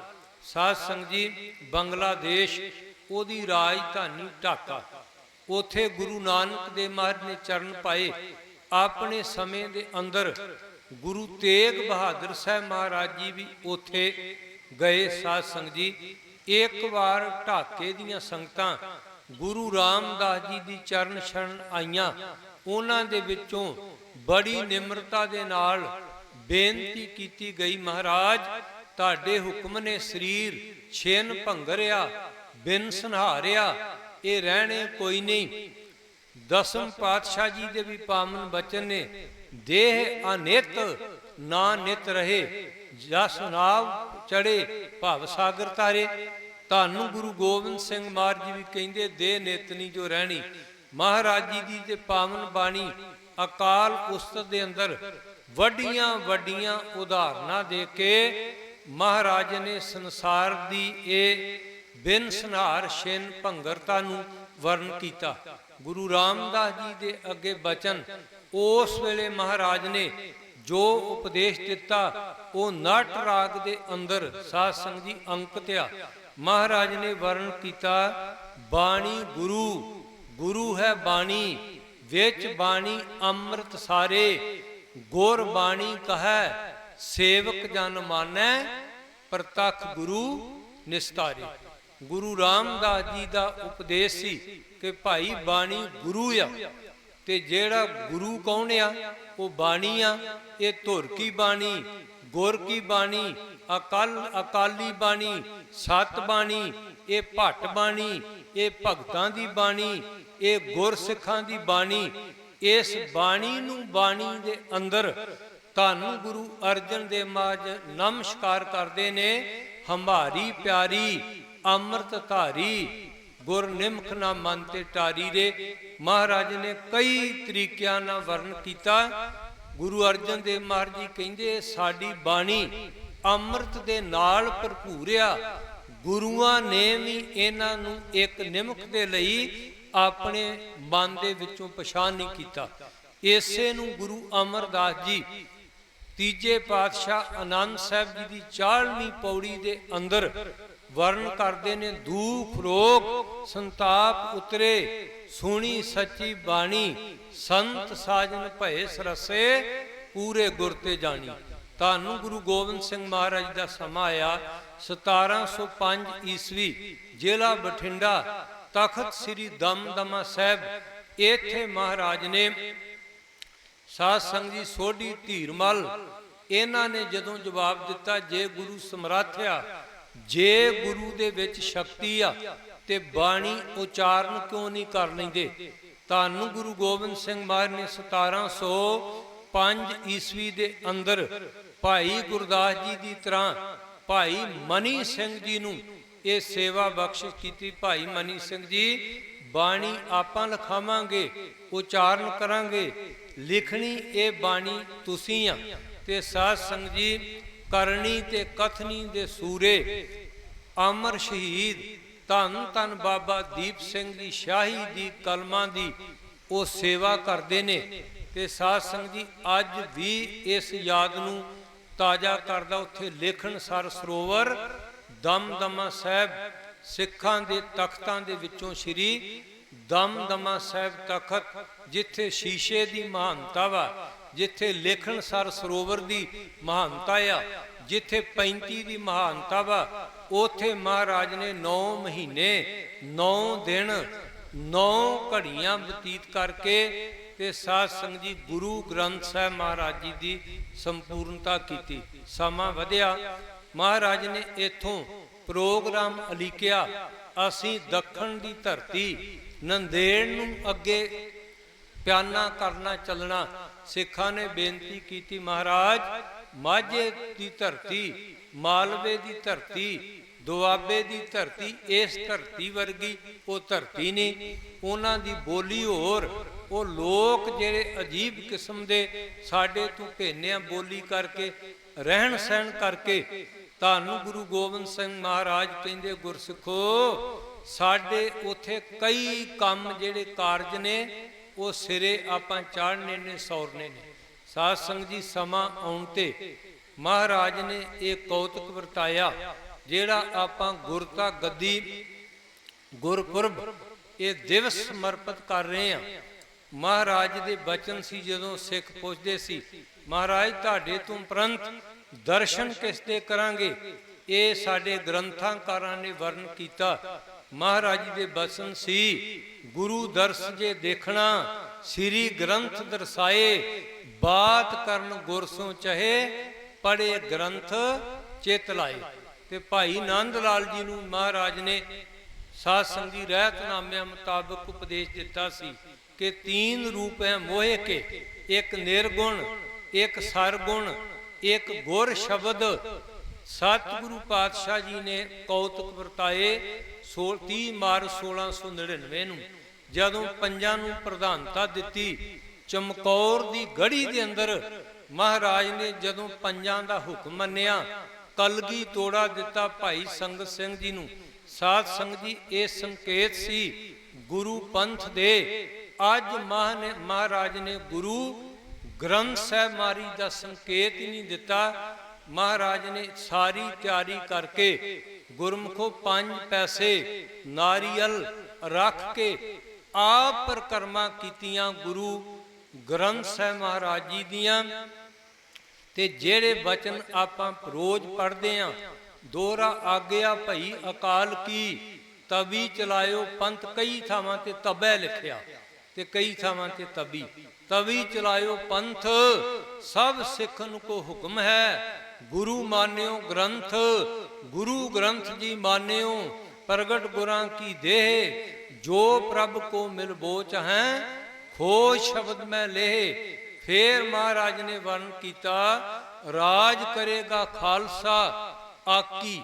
ਸਾਧ ਸੰਗਤ ਜੀ, ਬੰਗਲਾਦੇਸ਼, ਉਹਦੀ ਰਾਜਧਾਨੀ ਢਾਕਾ, ਉਥੇ ਗੁਰੂ ਨਾਨਕ ਦੇਵ ਮਹਾਰਾਜ ਨੇ ਚਰਨ ਪਾਏ। ਆਪਣੇ ਸਮੇਂ ਦੇ ਅੰਦਰ ਗੁਰੂ ਤੇਗ ਬਹਾਦਰ ਸਾਹਿਬ ਮਹਾਰਾਜ ਜੀ ਵੀ ਉਥੇ ਗਏ। ਸਾਧ ਸੰਗਤ ਜੀ, ਇੱਕ ਵਾਰ ਢਾਕੇ ਦੀਆਂ ਸੰਗਤਾਂ ਗੁਰੂ ਰਾਮਦਾਸ ਜੀ ਦੀ ਚਰਨ ਸ਼ਰਨ ਆਈਆਂ। ਉਹਨਾਂ ਦੇ ਵਿੱਚੋਂ ਬੜੀ ਨਿਮਰਤਾ ਦੇ ਨਾਲ ਬੇਨਤੀ ਕੀਤੀ ਗਈ, ਮਹਾਰਾਜ ਤੁਹਾਡੇ ਹੁਕਮ ਨੇ ਸਰੀਰ ਛਿਨ ਭੰਗਰਿਆ ਬਿਨ ਸੰਹਾਰਿਆ, ਇਹ ਰਹਿਣੇ ਕੋਈ ਨਹੀਂ। ਦਸਮ ਪਾਤਸ਼ਾਹ ਜੀ ਦੇ ਵੀ ਪਾਵਨ ਬਚਨ ਨੇ, ਦੇਹ ਅਨਿਤ ਨਾ ਨਿਤ ਰਹੇ, ਜਸ ਨਾਵ ਚੜੇ ਭਵ ਸਾਗਰ ਤਾਰੇ। ਤੁਹਾਨੂੰ ਗੁਰੂ ਗੋਬਿੰਦ ਸਿੰਘ ਮਹਾਰਾਜ ਜੀ ਵੀ ਕਹਿੰਦੇ, ਦੇਹ ਨਿਤ ਨਹੀਂ ਜੋ ਰਹਿਣੀ। ਮਹਾਰਾਜ ਜੀ ਦੀ ਤੇ ਪਾਵਨ ਬਾਣੀ ਅਕਾਲ ਉਸਤਤ ਦੇ ਅੰਦਰ ਵੱਡੀਆਂ ਵੱਡੀਆਂ ਉਦਾਹਰਨਾਂ ਦੇ ਕੇ ਮਹਾਰਾਜ ਨੇ ਸੰਸਾਰ ਦੀ ਇਹ ਬਿਨ ਸੰਹਾਰ ਛਿਨ ਭੰਗਰਤਾ ਨੂੰ ਵਰਣ ਕੀਤਾ। ਗੁਰੂ ਰਾਮਦਾਸ ਜੀ ਦੇ ਅੱਗੇ ਬਚਨ, ਉਸ ਵੇਲੇ ਮਹਾਰਾਜ ਨੇ ਜੋ ਉਪਦੇਸ਼ ਦਿੱਤਾ ਉਹ ਨਟ ਰਾਗ ਦੇ ਅੰਦਰ ਸਾਧ ਸੰਗਤ ਜੀ ਅੰਕਿਤਿਆ। ਮਹਾਰਾਜ ਨੇ ਵਰਣ ਕੀਤਾ, ਬਾਣੀ ਗੁਰੂ, ਗੁਰੂ ਹੈ ਬਾਣੀ, ਵਿੱਚ ਬਾਣੀ ਅੰਮ੍ਰਿਤ ਸਾਰੇ, ਗੁਰ ਬਾਣੀ ਕਹੈ ਸੇਵਕ ਜਨ ਮਾਨੈ, ਪ੍ਰਤੱਖ ਗੁਰੂ ਨਿਸਤਾਰੇ। ਗੁਰੂ ਰਾਮਦਾਸ ਜੀ ਦਾ ਉਪਦੇਸ਼ ਸੀ ਕਿ ਭਾਈ ਬਾਣੀ ਗੁਰੂ ਆ, ਤੇ ਜਿਹੜਾ ਗੁਰੂ ਕੌਣ ਆ? ਉਹ ਬਾਣੀ ਆ। ਇਹ ਧੁਰ ਕੀ ਬਾਣੀ, ਗੁਰ ਕੀ ਬਾਣੀ, ਅਕਾਲੀ ਬਾਣੀ, ਸਤ ਬਾਣੀ, ਇਹ ਭੱਟ ਬਾਣੀ, ਇਹ ਭਗਤਾਂ ਦੀ ਬਾਣੀ, ਇਹ ਗੁਰਸਿੱਖਾਂ ਦੀ ਬਾਣੀ। ਇਸ ਬਾਣੀ ਨੂੰ ਬਾਣੀ ਦੇ ਅੰਦਰ ਧੰਨ ਗੁਰੂ ਅਰਜਨ ਦੇਵ ਮਹਾਰਾਜ ਨਮਸਕਾਰ ਕਰਦੇ ਨੇ, ਹਮਾਰੀ ਪਿਆਰੀ ਅੰਮ੍ਰਿਤ ਧਾਰੀ, ਗੁਰ ਨਿਮਖ ਨਾ ਮਨ ਤੇ ਟਾਰੀ ਰੇ। ਮਹਾਰਾਜ ਨੇ ਕਈ ਤਰੀਕਿਆਂ ਨਾਲ ਵਰਣ ਕੀਤਾ। ਗੁਰੂ ਅਰਜਨ ਦੇਵ ਮਹਾਰਾਜ ਜੀ ਕਹਿੰਦੇ, ਸਾਡੀ ਬਾਣੀ ਅੰਮ੍ਰਿਤ ਦੇ ਨਾਲ ਭਰਪੂਰ ਆ। ਗੁਰੂਆਂ ਨੇ ਵੀ ਇਹਨਾਂ ਨੂੰ ਇੱਕ ਨਿਮਖ ਦੇ ਲਈ ਆਪਣੇ ਮਨ ਦੇ ਵਿੱਚੋਂ ਪਛਾਣ ਨਹੀਂ ਕੀਤਾ। ਇਸੇ ਨੂੰ ਗੁਰੂ ਅਮਰਦਾਸ ਜੀ ਤੀਜੇ ਪਾਤਸ਼ਾਹ ਆਨੰਦ ਸਾਹਿਬ ਜੀ ਦੀ 40ਵੀਂ ਪੌੜੀ ਦੇ ਅੰਦਰ ਵਰਣ ਕਰਦੇ ਨੇ, ਦੁਖ ਰੋਗ ਸੰਤਾਪ ਉਤਰੇ, ਸੁਣੀ ਸੱਚੀ ਬਾਣੀ, ਸੰਤ ਸਾਜਨ ਭਏ ਸਰਸੇ, ਪੂਰੇ ਗੁਰ ਤੇ ਜਾਣੀ। ਤੁਹਾਨੂੰ ਗੁਰੂ ਗੋਬਿੰਦ ਸਿੰਘ ਮਹਾਰਾਜ ਦਾ ਸਮਾਂ ਆਇਆ 1705 ਈਸਵੀ, ਜ਼ਿਲ੍ਹਾ ਬਠਿੰਡਾ, ਤਖਤ ਸ੍ਰੀ ਦਮਦਮਾ ਸਾਹਿਬ। ਇੱਥੇ ਮਹਾਰਾਜ ਨੇ ਸਾਧ ਸੰਗਤ ਜੀ ਸੋਢੀ ਧੀਰਮਲ, ਇਹਨਾਂ ਨੇ ਜਦੋਂ ਜਵਾਬ ਦਿੱਤਾ, ਜੇ ਗੁਰੂ ਸਮਰੱਥ ਆ, ਜੇ ਗੁਰੂ ਦੇ ਵਿੱਚ ਸ਼ਕਤੀ ਆ, ਤੇ ਬਾਣੀ ਉਚਾਰਨ ਕਿਉਂ ਨਹੀਂ ਕਰ ਲੈਂਦੇ? ਤੁਹਾਨੂੰ ਗੁਰੂ ਗੋਬਿੰਦ ਸਿੰਘ ਮਹਾਰਾਜ ਨੇ 1705 ਈਸਵੀ ਦੇ ਅੰਦਰ ਭਾਈ ਗੁਰਦਾਸ ਜੀ ਦੀ ਤਰ੍ਹਾਂ ਭਾਈ ਮਨੀ ਸਿੰਘ ਜੀ ਨੂੰ ਇਹ ਸੇਵਾ ਬਖਸ਼ਿਸ਼ ਕੀਤੀ। ਭਾਈ ਮਨੀ ਸਿੰਘ ਜੀ, ਬਾਣੀ ਆਪਾਂ ਲਿਖਾਵਾਂਗੇ, ਉਚਾਰਨ ਕਰਾਂਗੇ, ਲਿਖਣੀ ਇਹ ਬਾਣੀ ਤੁਸੀਂ ਆ। ਤੇ ਸਾਧ ਸੰਗਤ ਜੀ, ਕਰਨੀ ਤੇ ਕਥਨੀ ਦੇ ਸੂਰੇ ਅਮਰ ਸ਼ਹੀਦ ਧੰਨ ਧੰਨ ਬਾਬਾ ਦੀਪ ਸਿੰਘ ਦੀ ਸ਼ਾਹੀ ਦੀ ਕਲਮਾਂ ਦੀ ਉਹ ਸੇਵਾ ਕਰਦੇ ਨੇ। ਤੇ ਸਾਧ ਸੰਗਤ ਜੀ, ਅੱਜ ਵੀ ਇਸ ਯਾਦ ਨੂੰ ਤਾਜ਼ਾ ਕਰਦਾ ਉੱਥੇ ਲਿਖਣ ਸਰ ਸਰੋਵਰ ਦਮਦਮਾ ਸਾਹਿਬ, ਸਿੱਖਾਂ ਦੇ ਤਖਤਾਂ ਦੇ ਵਿੱਚੋਂ ਸ਼੍ਰੀ ਦਮਦਮਾ ਸਾਹਿਬ ਤਖਤ, ਜਿੱਥੇ ਸ਼ੀਸ਼ੇ ਦੀ ਮਹਾਨਤਾ ਵਾ, ਜਿੱਥੇ ਲਿਖਣ ਸਰ ਸਰੋਵਰ ਦੀ ਮਹਾਨਤਾ ਆ, ਜਿੱਥੇ 35 ਦੀ ਮਹਾਨਤਾ ਵਾ, ਉਥੇ ਮਹਾਰਾਜ ਨੇ 9 ਮਹੀਨੇ 9 ਦਿਨ 9 ਘੜੀਆਂ ਬਤੀਤ ਕਰਕੇ ਤੇ ਸਾਧ ਸੰਗਤ ਜੀ ਗੁਰੂ ਗ੍ਰੰਥ ਸਾਹਿਬ ਮਹਾਰਾਜ ਜੀ ਦੀ ਸੰਪੂਰਨਤਾ ਕੀਤੀ। ਸਮਾਂ ਵਧਿਆ, ਮਹਾਰਾਜ ਨੇ ਇੱਥੋਂ ਪ੍ਰੋਗਰਾਮ ਉਲੀਕਿਆ, ਅਸੀਂ ਦੱਖਣ ਦੀ ਧਰਤੀ ਨੰਦੇੜ ਨੂੰ ਅੱਗੇ ਪਿਆਨਾ ਕਰਨਾ ਚੱਲਣਾ। ਸਿੱਖਾਂ ਨੇ ਬੇਨਤੀ ਕੀਤੀ, ਮਹਾਰਾਜ ਮਾਝੇ ਦੀ ਧਰਤੀ, ਮਾਲਵੇ ਦੀ ਧਰਤੀ, ਦੁਆਬੇ ਦੀ ਧਰਤੀ, ਇਸ ਧਰਤੀ ਵਰਗੀ ਉਹ ਧਰਤੀ ਨਹੀਂ। ਉਹਨਾਂ ਦੀ ਬੋਲੀ ਹੋਰ, ਉਹ ਲੋਕ ਜਿਹੜੇ ਅਜੀਬ ਕਿਸਮ ਦੇ ਸਾਡੇ ਤੋਂ ਭੇਨਿਆ ਬੋਲੀ ਕਰਕੇ, ਰਹਿਣ ਸਹਿਣ ਕਰਕੇ। ਧੰਨ ਗੁਰੂ ਗੋਬਿੰਦ ਸਿੰਘ ਮਹਾਰਾਜ ਕਹਿੰਦੇ, ਗੁਰਸਿੱਖੋ ਸਾਡੇ ਉਥੇ ਕਈ ਕੰਮ ਜਿਹੜੇ ਕਾਰਜ ਨੇ ਉਹ ਸਿਰੇ ਆਪਾਂ ਚਾੜਨੇ ਨੇ, ਸੌਰਨੇ ਨੇ। ਸਾਧ ਸੰਗਤ ਜੀ ਸਮਾਂ ਆਉਣ ਤੇ ਮਹਾਰਾਜ ਨੇ ਇਹ ਕੌਤਕ ਵਰਤਾਇਆ, ਜਿਹੜਾ ਆਪਾਂ ਗੁਰਤਾ ਗੱਦੀ ਗੁਰਪੁਰਬ ਇਹ ਦਿਵਸ ਸਮਰਪਿਤ ਕਰ ਰਹੇ ਹਾਂ। ਮਹਾਰਾਜ ਦੇ ਬਚਨ ਸੀ, ਜਦੋਂ ਸਿੱਖ ਪੁੱਛਦੇ ਸੀ ਮਹਾਰਾਜ ਤੁਹਾਡੇ ਤੋਂ ਉਪਰੰਤ ਦਰਸ਼ਨ ਕਿਸ ਦੇ ਕਰਾਂਗੇ, ਇਹ ਸਾਡੇ ਗ੍ਰੰਥਾਕਾਰਾਂ ਨੇ ਵਰਣ ਕੀਤਾ। ਮਹਾਰਾਜ ਦੇ ਬਚਨ ਸੀ, ਗੁਰੂ ਦਰਸ ਜੇ ਦੇਖਣਾ ਸ੍ਰੀ ਗ੍ਰੰਥ ਦਰਸਾਏ, ਬਾਤ ਕਰਨ ਗੁਰ ਸੋ ਚਹੇ, ਪੜੇ ਗ੍ਰੰਥ ਚਿਤ ਲਾਏ। ਤੇ ਭਾਈ ਨੰਦ ਲਾਲ ਜੀ ਨੂੰ ਮਹਾਰਾਜ ਨੇ ਸਾਧ ਸੰਗਤ ਜੀ ਰਹਿਤਨਾਮਿਆਂ ਮੁਤਾਬਕ ਉਪਦੇਸ਼ ਦਿੱਤਾ ਸੀ ਕਿ 3 ਰੂਪ ਹੈ ਮੋਹਿ ਕੇ, ਇੱਕ ਨਿਰਗੁਣ, ਇੱਕ ਸਰਗੁਣ, ਇੱਕ ਗੁਰ ਸ਼ਬਦ। ਸਤਿਗੁਰੂ ਪਾਤਸ਼ਾਹ ਜੀ ਨੇ ਕੌਤਕ ਵਰਤਾਏ 30 ਮਾਰਚ 1699 ਨੂੰ, ਜਦੋਂ ਪੰਜਾਂ ਨੂੰ ਪ੍ਰਧਾਨਤਾ ਦਿੱਤੀ। ਚਮਕੌਰ ਦੀ ਗੜ੍ਹੀ ਦੇ ਅੰਦਰ ਮਹਾਰਾਜ ਨੇ ਜਦੋਂ ਪੰਜਾਂ ਦਾ ਹੁਕਮ ਮੰਨਿਆ, ਕਲਗੀ ਤੋੜਾ ਦਿੱਤਾ ਭਾਈ ਸੰਗਤ ਸਿੰਘ ਜੀ ਨੂੰ। ਸਾਧ ਸੰਗਤ ਜੀ ਇਹ ਸੰਕੇਤ ਸੀ ਗੁਰੂ ਪੰਥ ਦੇ। ਅੱਜ ਮਹਾਰਾਜ ਨੇ ਗੁਰੂ ਗ੍ਰੰਥ ਸਾਹਿਬ ਮਾਰੀ ਦਾ ਸੰਕੇਤ ਹੀ ਨਹੀਂ ਦਿੱਤਾ। ਮਹਾਰਾਜ ਨੇ ਸਾਰੀ ਤਿਆਰੀ ਕਰਕੇ ਗੁਰਮੁਖੋ 5 ਪੈਸੇ ਨਾਰੀਅਲ ਰੱਖ ਕੇ ਆਪ ਪਰਿਕਰਮਾ ਕੀਤੀਆਂ ਗੁਰੂ ਗ੍ਰੰਥ ਸਾਹਿਬ ਮਹਾਰਾਜ ਜੀ ਦੀਆਂ। ਤੇ ਜਿਹੜੇ ਬਚਨ ਆਪਾਂ ਰੋਜ਼ ਪੜ੍ਹਦੇ ਆਂ, ਦੋਹਰਾ ਆਗਿਆ ਭਈ ਅਕਾਲ ਕੀ, ਤਵੀ ਚਲਾਇਓ ਪੰਥ। ਕਈ ਥਾਵਾਂ ਤੇ ਤਬੈ ਲਿਖਿਆ ਤੇ ਕਈ ਥਾਵਾਂ ਤੇ ਤਵੀ। ਤਵੀ ਚਲਾਇਓ ਪੰਥ, ਸਭ ਸਿੱਖਨ ਕੋ ਹੁਕਮ ਹੈ, ਗੁਰੂ ਮਾਨਿਓ ਗ੍ਰੰਥ। ਗੁਰੂ ਗ੍ਰੰਥ ਜੀ ਮਾਨਿਓ, ਪ੍ਰਗਟ ਗੁਰਾਂ ਕੀ ਦੇਹ, ਜੋ ਪ੍ਰਭ ਕੋ ਮਿਲ ਬੋਚ ਹੈ, ਖੋਜ ਸ਼ਬਦ ਮੈਂ ਲੇਹ। ਫੇਰ ਮਹਾਰਾਜ ਨੇ ਵਰਣ ਕੀਤਾ, ਰਾਜ ਕਰੇਗਾ ਖਾਲਸਾ ਆਕੀ।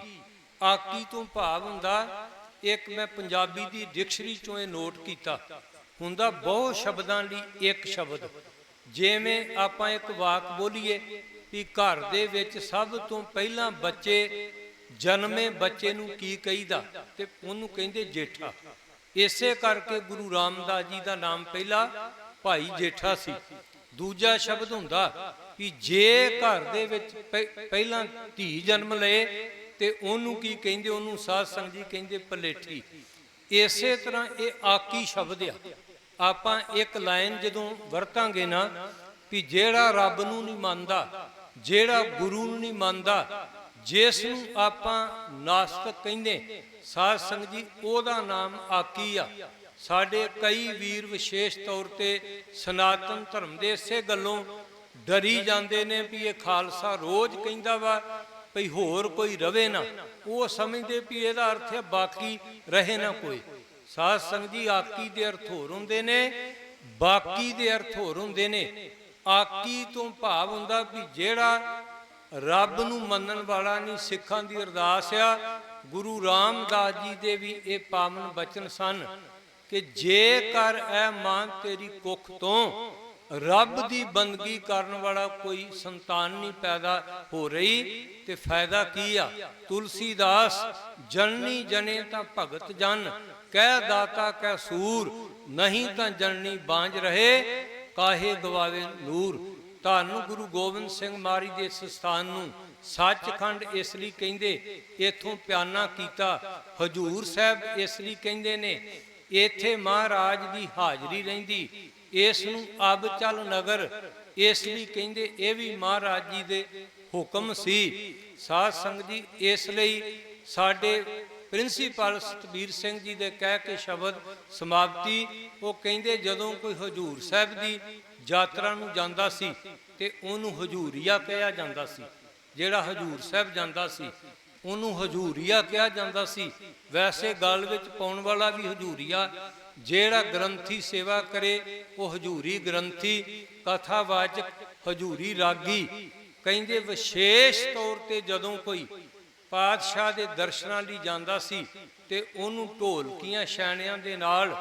ਆਕੀ ਤੋਂ ਭਾਵ ਹੁੰਦਾ, ਇੱਕ ਮੈਂ ਪੰਜਾਬੀ ਦੀ ਡਿਕਸ਼ਨਰੀ ਚੋਂ ਇਹ ਨੋਟ ਕੀਤਾ, ਹੁੰਦਾ ਬਹੁਤ ਸ਼ਬਦਾਂ ਲਈ ਇੱਕ ਸ਼ਬਦ। ਜਿਵੇਂ ਆਪਾਂ ਇੱਕ ਵਾਕ ਬੋਲੀਏ ਵੀ ਘਰ ਦੇ ਵਿੱਚ ਸਭ ਤੋਂ ਪਹਿਲਾਂ ਬੱਚੇ ਜਨਮੇ ਬੱਚੇ ਨੂੰ ਕੀ ਕਹੀਦਾ, ਤੇ ਉਹਨੂੰ ਕਹਿੰਦੇ ਜੇਠਾ। ਇਸੇ ਕਰਕੇ ਗੁਰੂ ਰਾਮਦਾਸ ਜੀ ਦਾ ਨਾਮ ਪਹਿਲਾ ਭਾਈ ਜੇਠਾ ਸੀ। ਦੂਜਾ ਸ਼ਬਦ ਹੁੰਦਾ ਕਿ ਜੇ ਘਰ ਦੇ ਵਿੱਚ ਪਹਿਲਾਂ ਧੀ ਜਨਮ ਲਏ ਤੇ ਉਹਨੂੰ ਕੀ ਕਹਿੰਦੇ, ਉਹਨੂੰ ਸਾਧ ਸੰਗਤ ਜੀ ਕਹਿੰਦੇ ਪਲੇਠੀ। ਇਸੇ ਤਰ੍ਹਾਂ ਇਹ ਆਕੀ ਸ਼ਬਦ ਆ। ਆਪਾਂ ਇੱਕ ਲਾਈਨ ਜਦੋਂ ਵਰਤਾਂਗੇ ਨਾ ਵੀ ਜਿਹੜਾ ਰੱਬ ਨੂੰ ਨਹੀਂ ਮੰਨਦਾ, ਜਿਹੜਾ ਗੁਰੂ ਨੂੰ ਨਹੀਂ ਮੰਨਦਾ, ਜਿਸ ਨੂੰ ਆਪਾਂ ਨਾਸਤਕ ਕਹਿੰਦੇ, ਸਾਧ ਸੰਗਤ ਜੀ ਉਹਦਾ ਨਾਮ ਆਕੀ ਆ। ਸਾਡੇ ਕਈ ਵੀਰ ਵਿਸ਼ੇਸ਼ ਤੌਰ ਤੇ ਸਨਾਤਨ ਧਰਮ ਦੇ ਇਸੇ ਗੱਲੋਂ ਡਰੀ ਜਾਂਦੇ ਨੇ ਵੀ ਇਹ ਖਾਲਸਾ ਰੋਜ਼ ਕਹਿੰਦਾ ਵਾ ਭਈ ਹੋਰ ਕੋਈ ਰਵੇ ਨਾ। ਉਹ ਸਮਝਦੇ ਵੀ ਇਹਦਾ ਅਰਥ ਹੈ ਬਾਕੀ ਰਹੇ ਨਾ ਕੋਈ। ਸਾਧ ਸੰਗਤ ਜੀ ਆਕੀ ਦੇ ਅਰਥ ਹੋਰ ਹੁੰਦੇ ਨੇ, ਬਾਕੀ ਦੇ ਅਰਥ ਹੋਰ ਹੁੰਦੇ ਨੇ। ਆਕੀ ਤੋਂ ਭਾਵ ਹੁੰਦਾ ਵੀ ਜਿਹੜਾ ਰੱਬ ਨੂੰ ਮੰਨਣ ਵਾਲਾ ਨਹੀਂ। ਸਿੱਖਾਂ ਦੀ ਅਰਦਾਸ ਆ, ਗੁਰੂ ਰਾਮਦਾਸ ਜੀ ਦੇ ਵੀ ਇਹ ਪਾਵਨ ਬਚਨ ਸਨ ਕਿ ਜੇਕਰ ਇਹ ਮਾਂ ਤੇਰੀ ਕੁੱਖ ਤੋਂ ਰੱਬ ਦੀ ਬੰਦਗੀ ਕਰਨ ਵਾਲਾ ਕੋਈ ਸੰਤਾਨ ਨਹੀਂ ਪੈਦਾ ਹੋ ਰਹੀ ਤੇ ਫਾਇਦਾ ਕੀ ਆ। ਤੁਲਸੀਦਾਸ ਜਨਨੀ ਜਨੇ ਤਾਂ ਭਗਤ ਜਨ, ਕਹਿ ਦਾਤਾ ਕਹਿ ਸੂਰ, ਨਹੀਂ ਤਾਂ ਜਨਨੀ ਬਾਂਝ ਰਹੇ, ਕਾਹੇ ਗਵਾਵੇ ਨੂਰ। ਧੰਨ ਗੁਰੂ ਗੋਬਿੰਦ ਸਿੰਘ ਮਹਾਰਾਜ ਦੇ ਇਸ ਸਥਾਨ ਨੂੰ ਸੱਚਖੰਡ ਇਸ ਲਈ ਕਹਿੰਦੇ, ਇਥੋਂ ਪਿਆਨਾ ਕੀਤਾ। ਹਜੂਰ ਸਾਹਿਬ ਇਸ ਲਈ ਕਹਿੰਦੇ ਨੇ, ਇੱਥੇ ਮਹਾਰਾਜ ਦੀ ਹਾਜ਼ਰੀ ਰਹਿੰਦੀ। ਇਸ ਨੂੰ ਅਬ ਚਲ ਨਗਰ ਇਸ ਲਈ ਕਹਿੰਦੇ, ਇਹ ਵੀ ਮਹਾਰਾਜ ਜੀ ਦੇ ਹੁਕਮ ਸੀ। ਸਾਧ ਸੰਗਤ ਜੀ ਇਸ ਲਈ ਸਾਡੇ ਪ੍ਰਿੰਸੀਪਲ ਸਤਬੀਰ ਸਿੰਘ ਜੀ ਦੇ ਕਹਿ ਕੇ ਸ਼ਬਦ ਸਮਾਪਤੀ। ਉਹ ਕਹਿੰਦੇ ਜਦੋਂ ਕੋਈ ਹਜ਼ੂਰ ਸਾਹਿਬ ਦੀ ਯਾਤਰਾ ਨੂੰ ਜਾਂਦਾ ਸੀ ਤੇ ਉਹਨੂੰ ਹਜ਼ੂਰੀਆ ਕਿਹਾ ਜਾਂਦਾ ਸੀ। ਜਿਹੜਾ ਹਜ਼ੂਰ ਸਾਹਿਬ ਜਾਂਦਾ ਸੀ ਉਹਨੂੰ ਹਜ਼ੂਰੀਆ ਕਿਹਾ ਜਾਂਦਾ ਸੀ। ਵੈਸੇ ਗੱਲ ਵਿੱਚ ਪਾਉਣ ਵਾਲਾ ਵੀ ਹਜ਼ੂਰੀਆ। ਜਿਹੜਾ ਗ੍ਰੰਥੀ ਸੇਵਾ ਕਰੇ ਉਹ ਹਜ਼ੂਰੀ ਗ੍ਰੰਥੀ, ਕਥਾਵਾਚਕ ਹਜ਼ੂਰੀ ਰਾਗੀ। ਕਹਿੰਦੇ ਵਿਸ਼ੇਸ਼ ਤੌਰ ਤੇ ਜਦੋਂ ਕੋਈ ਪਾਤਸ਼ਾਹ ਦੇ ਦਰਸ਼ਨਾਂ ਲਈ ਜਾਂਦਾ ਸੀ ਤੇ ਉਹਨੂੰ ਢੋਲਕੀਆਂ ਛੈਣਿਆਂ ਦੇ ਨਾਲ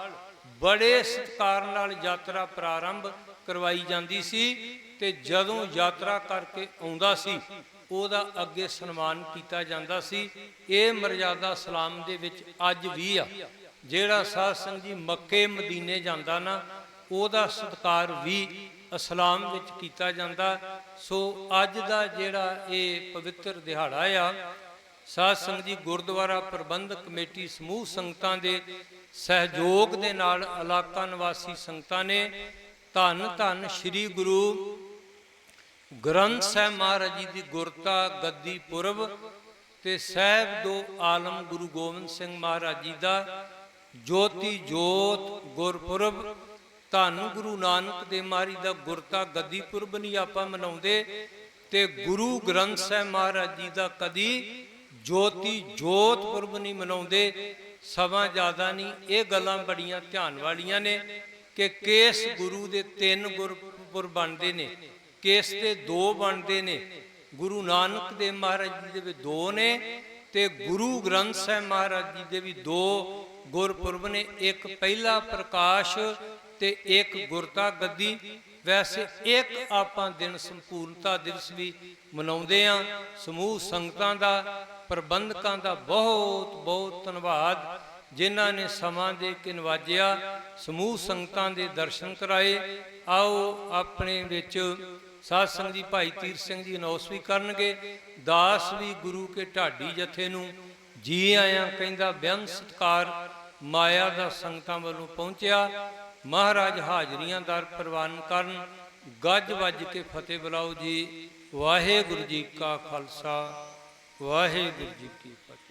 ਬੜੇ ਸਤਿਕਾਰ ਨਾਲ ਯਾਤਰਾ ਪ੍ਰਾਰੰਭ ਕਰਵਾਈ ਜਾਂਦੀ ਸੀ ਤੇ ਜਦੋਂ ਯਾਤਰਾ ਕਰਕੇ ਆਉਂਦਾ ਸੀ ਉਹਦਾ ਅੱਗੇ ਸਨਮਾਨ ਕੀਤਾ ਜਾਂਦਾ ਸੀ। ਇਹ ਮਰਜ਼ਾਦਾ ਇਸਲਾਮ ਦੇ ਵਿੱਚ ਅੱਜ ਵੀ ਆ। ਜਿਹੜਾ ਸਾਧ ਸੰਗਤ ਜੀ ਮੱਕੇ ਮਦੀਨੇ ਜਾਂਦਾ ਨਾ, ਉਹਦਾ ਸਤਿਕਾਰ ਵੀ ਇਸਲਾਮ ਵਿੱਚ ਕੀਤਾ ਜਾਂਦਾ। ਸੋ ਅੱਜ ਦਾ ਜਿਹੜਾ ਇਹ ਪਵਿੱਤਰ ਦਿਹਾੜਾ ਆ, ਸਾਧ ਸੰਗਤ ਜੀ ਗੁਰਦੁਆਰਾ ਪ੍ਰਬੰਧਕ ਕਮੇਟੀ ਸਮੂਹ ਸੰਗਤਾਂ ਦੇ ਸਹਿਯੋਗ ਦੇ ਨਾਲ ਇਲਾਕਾ ਨਿਵਾਸੀ ਸੰਗਤਾਂ ਨੇ ਧੰਨ ਧੰਨ ਸ੍ਰੀ ਗੁਰੂ ਗ੍ਰੰਥ ਸਾਹਿਬ ਮਹਾਰਾਜ ਜੀ ਦੀ ਗੁਰਤਾ ਗੱਦੀ ਪੁਰਬ ਤੇ ਸਾਹਿਬ ਦੋ ਆਲਮ ਗੁਰੂ ਗੋਬਿੰਦ ਸਿੰਘ ਮਹਾਰਾਜ ਜੀ ਦਾ ਜੋਤੀ ਜੋਤ ਗੁਰਪੁਰਬ, ਧੰਨ ਗੁਰੂ ਨਾਨਕ ਦੇਵ ਮਹਾਰਾਜ ਦਾ ਗੁਰਤਾ ਗੱਦੀ ਪੁਰਬ ਨਹੀਂ ਆਪਾਂ ਮਨਾਉਂਦੇ ਤੇ ਗੁਰੂ ਗ੍ਰੰਥ ਸਾਹਿਬ ਮਹਾਰਾਜ ਜੀ ਦਾ ਕਦੀ ਜੋਤੀ ਜੋਤ ਪੁਰਬ ਨਹੀਂ ਮਨਾਉਂਦੇ। ਸਮਾਂ ਜ਼ਿਆਦਾ ਨਹੀਂ, ਇਹ ਗੱਲਾਂ ਬੜੀਆਂ ਧਿਆਨ ਵਾਲੀਆਂ ਨੇ ਕਿ ਕੇਸ ਗੁਰੂ ਦੇ 3 ਗੁਰਪੁਰਬ ਬਣਦੇ ਨੇ, ਕੇਸ ਦੇ 2 ਬਣਦੇ ਨੇ। ਗੁਰੂ ਨਾਨਕ ਦੇਵ ਮਹਾਰਾਜ ਜੀ ਦੇ ਵੀ 2 ਨੇ ਤੇ ਗੁਰੂ ਗ੍ਰੰਥ ਸਾਹਿਬ ਮਹਾਰਾਜ ਜੀ ਦੇ ਵੀ 2 ਗੁਰਪੁਰਬ ਨੇ। ਇੱਕ ਪਹਿਲਾ ਪ੍ਰਕਾਸ਼ ਤੇ ਇੱਕ ਗੁਰਤਾ ਗੱਦੀ। ਵੈਸੇ ਇੱਕ ਆਪਾਂ ਦਿਨ ਸੰਪੂਰਨਤਾ ਦਿਵਸ ਵੀ ਮਨਾਉਂਦੇ ਆ। ਸਮੂਹ ਸੰਗਤਾਂ ਦਾ, ਪ੍ਰਬੰਧਕਾਂ ਦਾ ਬਹੁਤ ਬਹੁਤ ਧੰਨਵਾਦ ਜਿਨ੍ਹਾਂ ਨੇ ਸਮਾਂ ਦੇ ਕੇ ਨਵਾਜਿਆ, ਸਮੂਹ ਸੰਗਤਾਂ ਦੇ ਦਰਸ਼ਨ ਕਰਾਏ। ਆਓ ਆਪਣੇ ਵਿੱਚ ਸਾਧ ਸੰਗਤ ਜੀ ਭਾਈ ਤੀਰ ਸਿੰਘ ਜੀ ਅਨੌਂਸ ਵੀ ਕਰਨਗੇ। ਦਾਸ ਵੀ ਗੁਰੂ ਕੇ ਢਾਡੀ ਜਥੇ ਨੂੰ ਜੀ ਆਇਆਂ ਕਹਿੰਦਾ ਬੇਅੰਤ ਸਤਿਕਾਰ ਮਾਇਆ ਦਾ ਸੰਗਤਾਂ ਵੱਲੋਂ ਪਹੁੰਚਿਆ। ਮਹਾਰਾਜ ਹਾਜ਼ਰੀਆਂ ਦਰ ਪ੍ਰਵਾਨ ਕਰਨ। ਗੱਜ ਵੱਜ ਕੇ ਫਤਿਹ ਬੁਲਾਓ ਜੀ। ਵਾਹਿਗੁਰੂ ਜੀ ਕਾ ਖਾਲਸਾ, ਵਾਹਿਗੁਰੂ ਜੀ ਕੀ ਫਤਿਹ।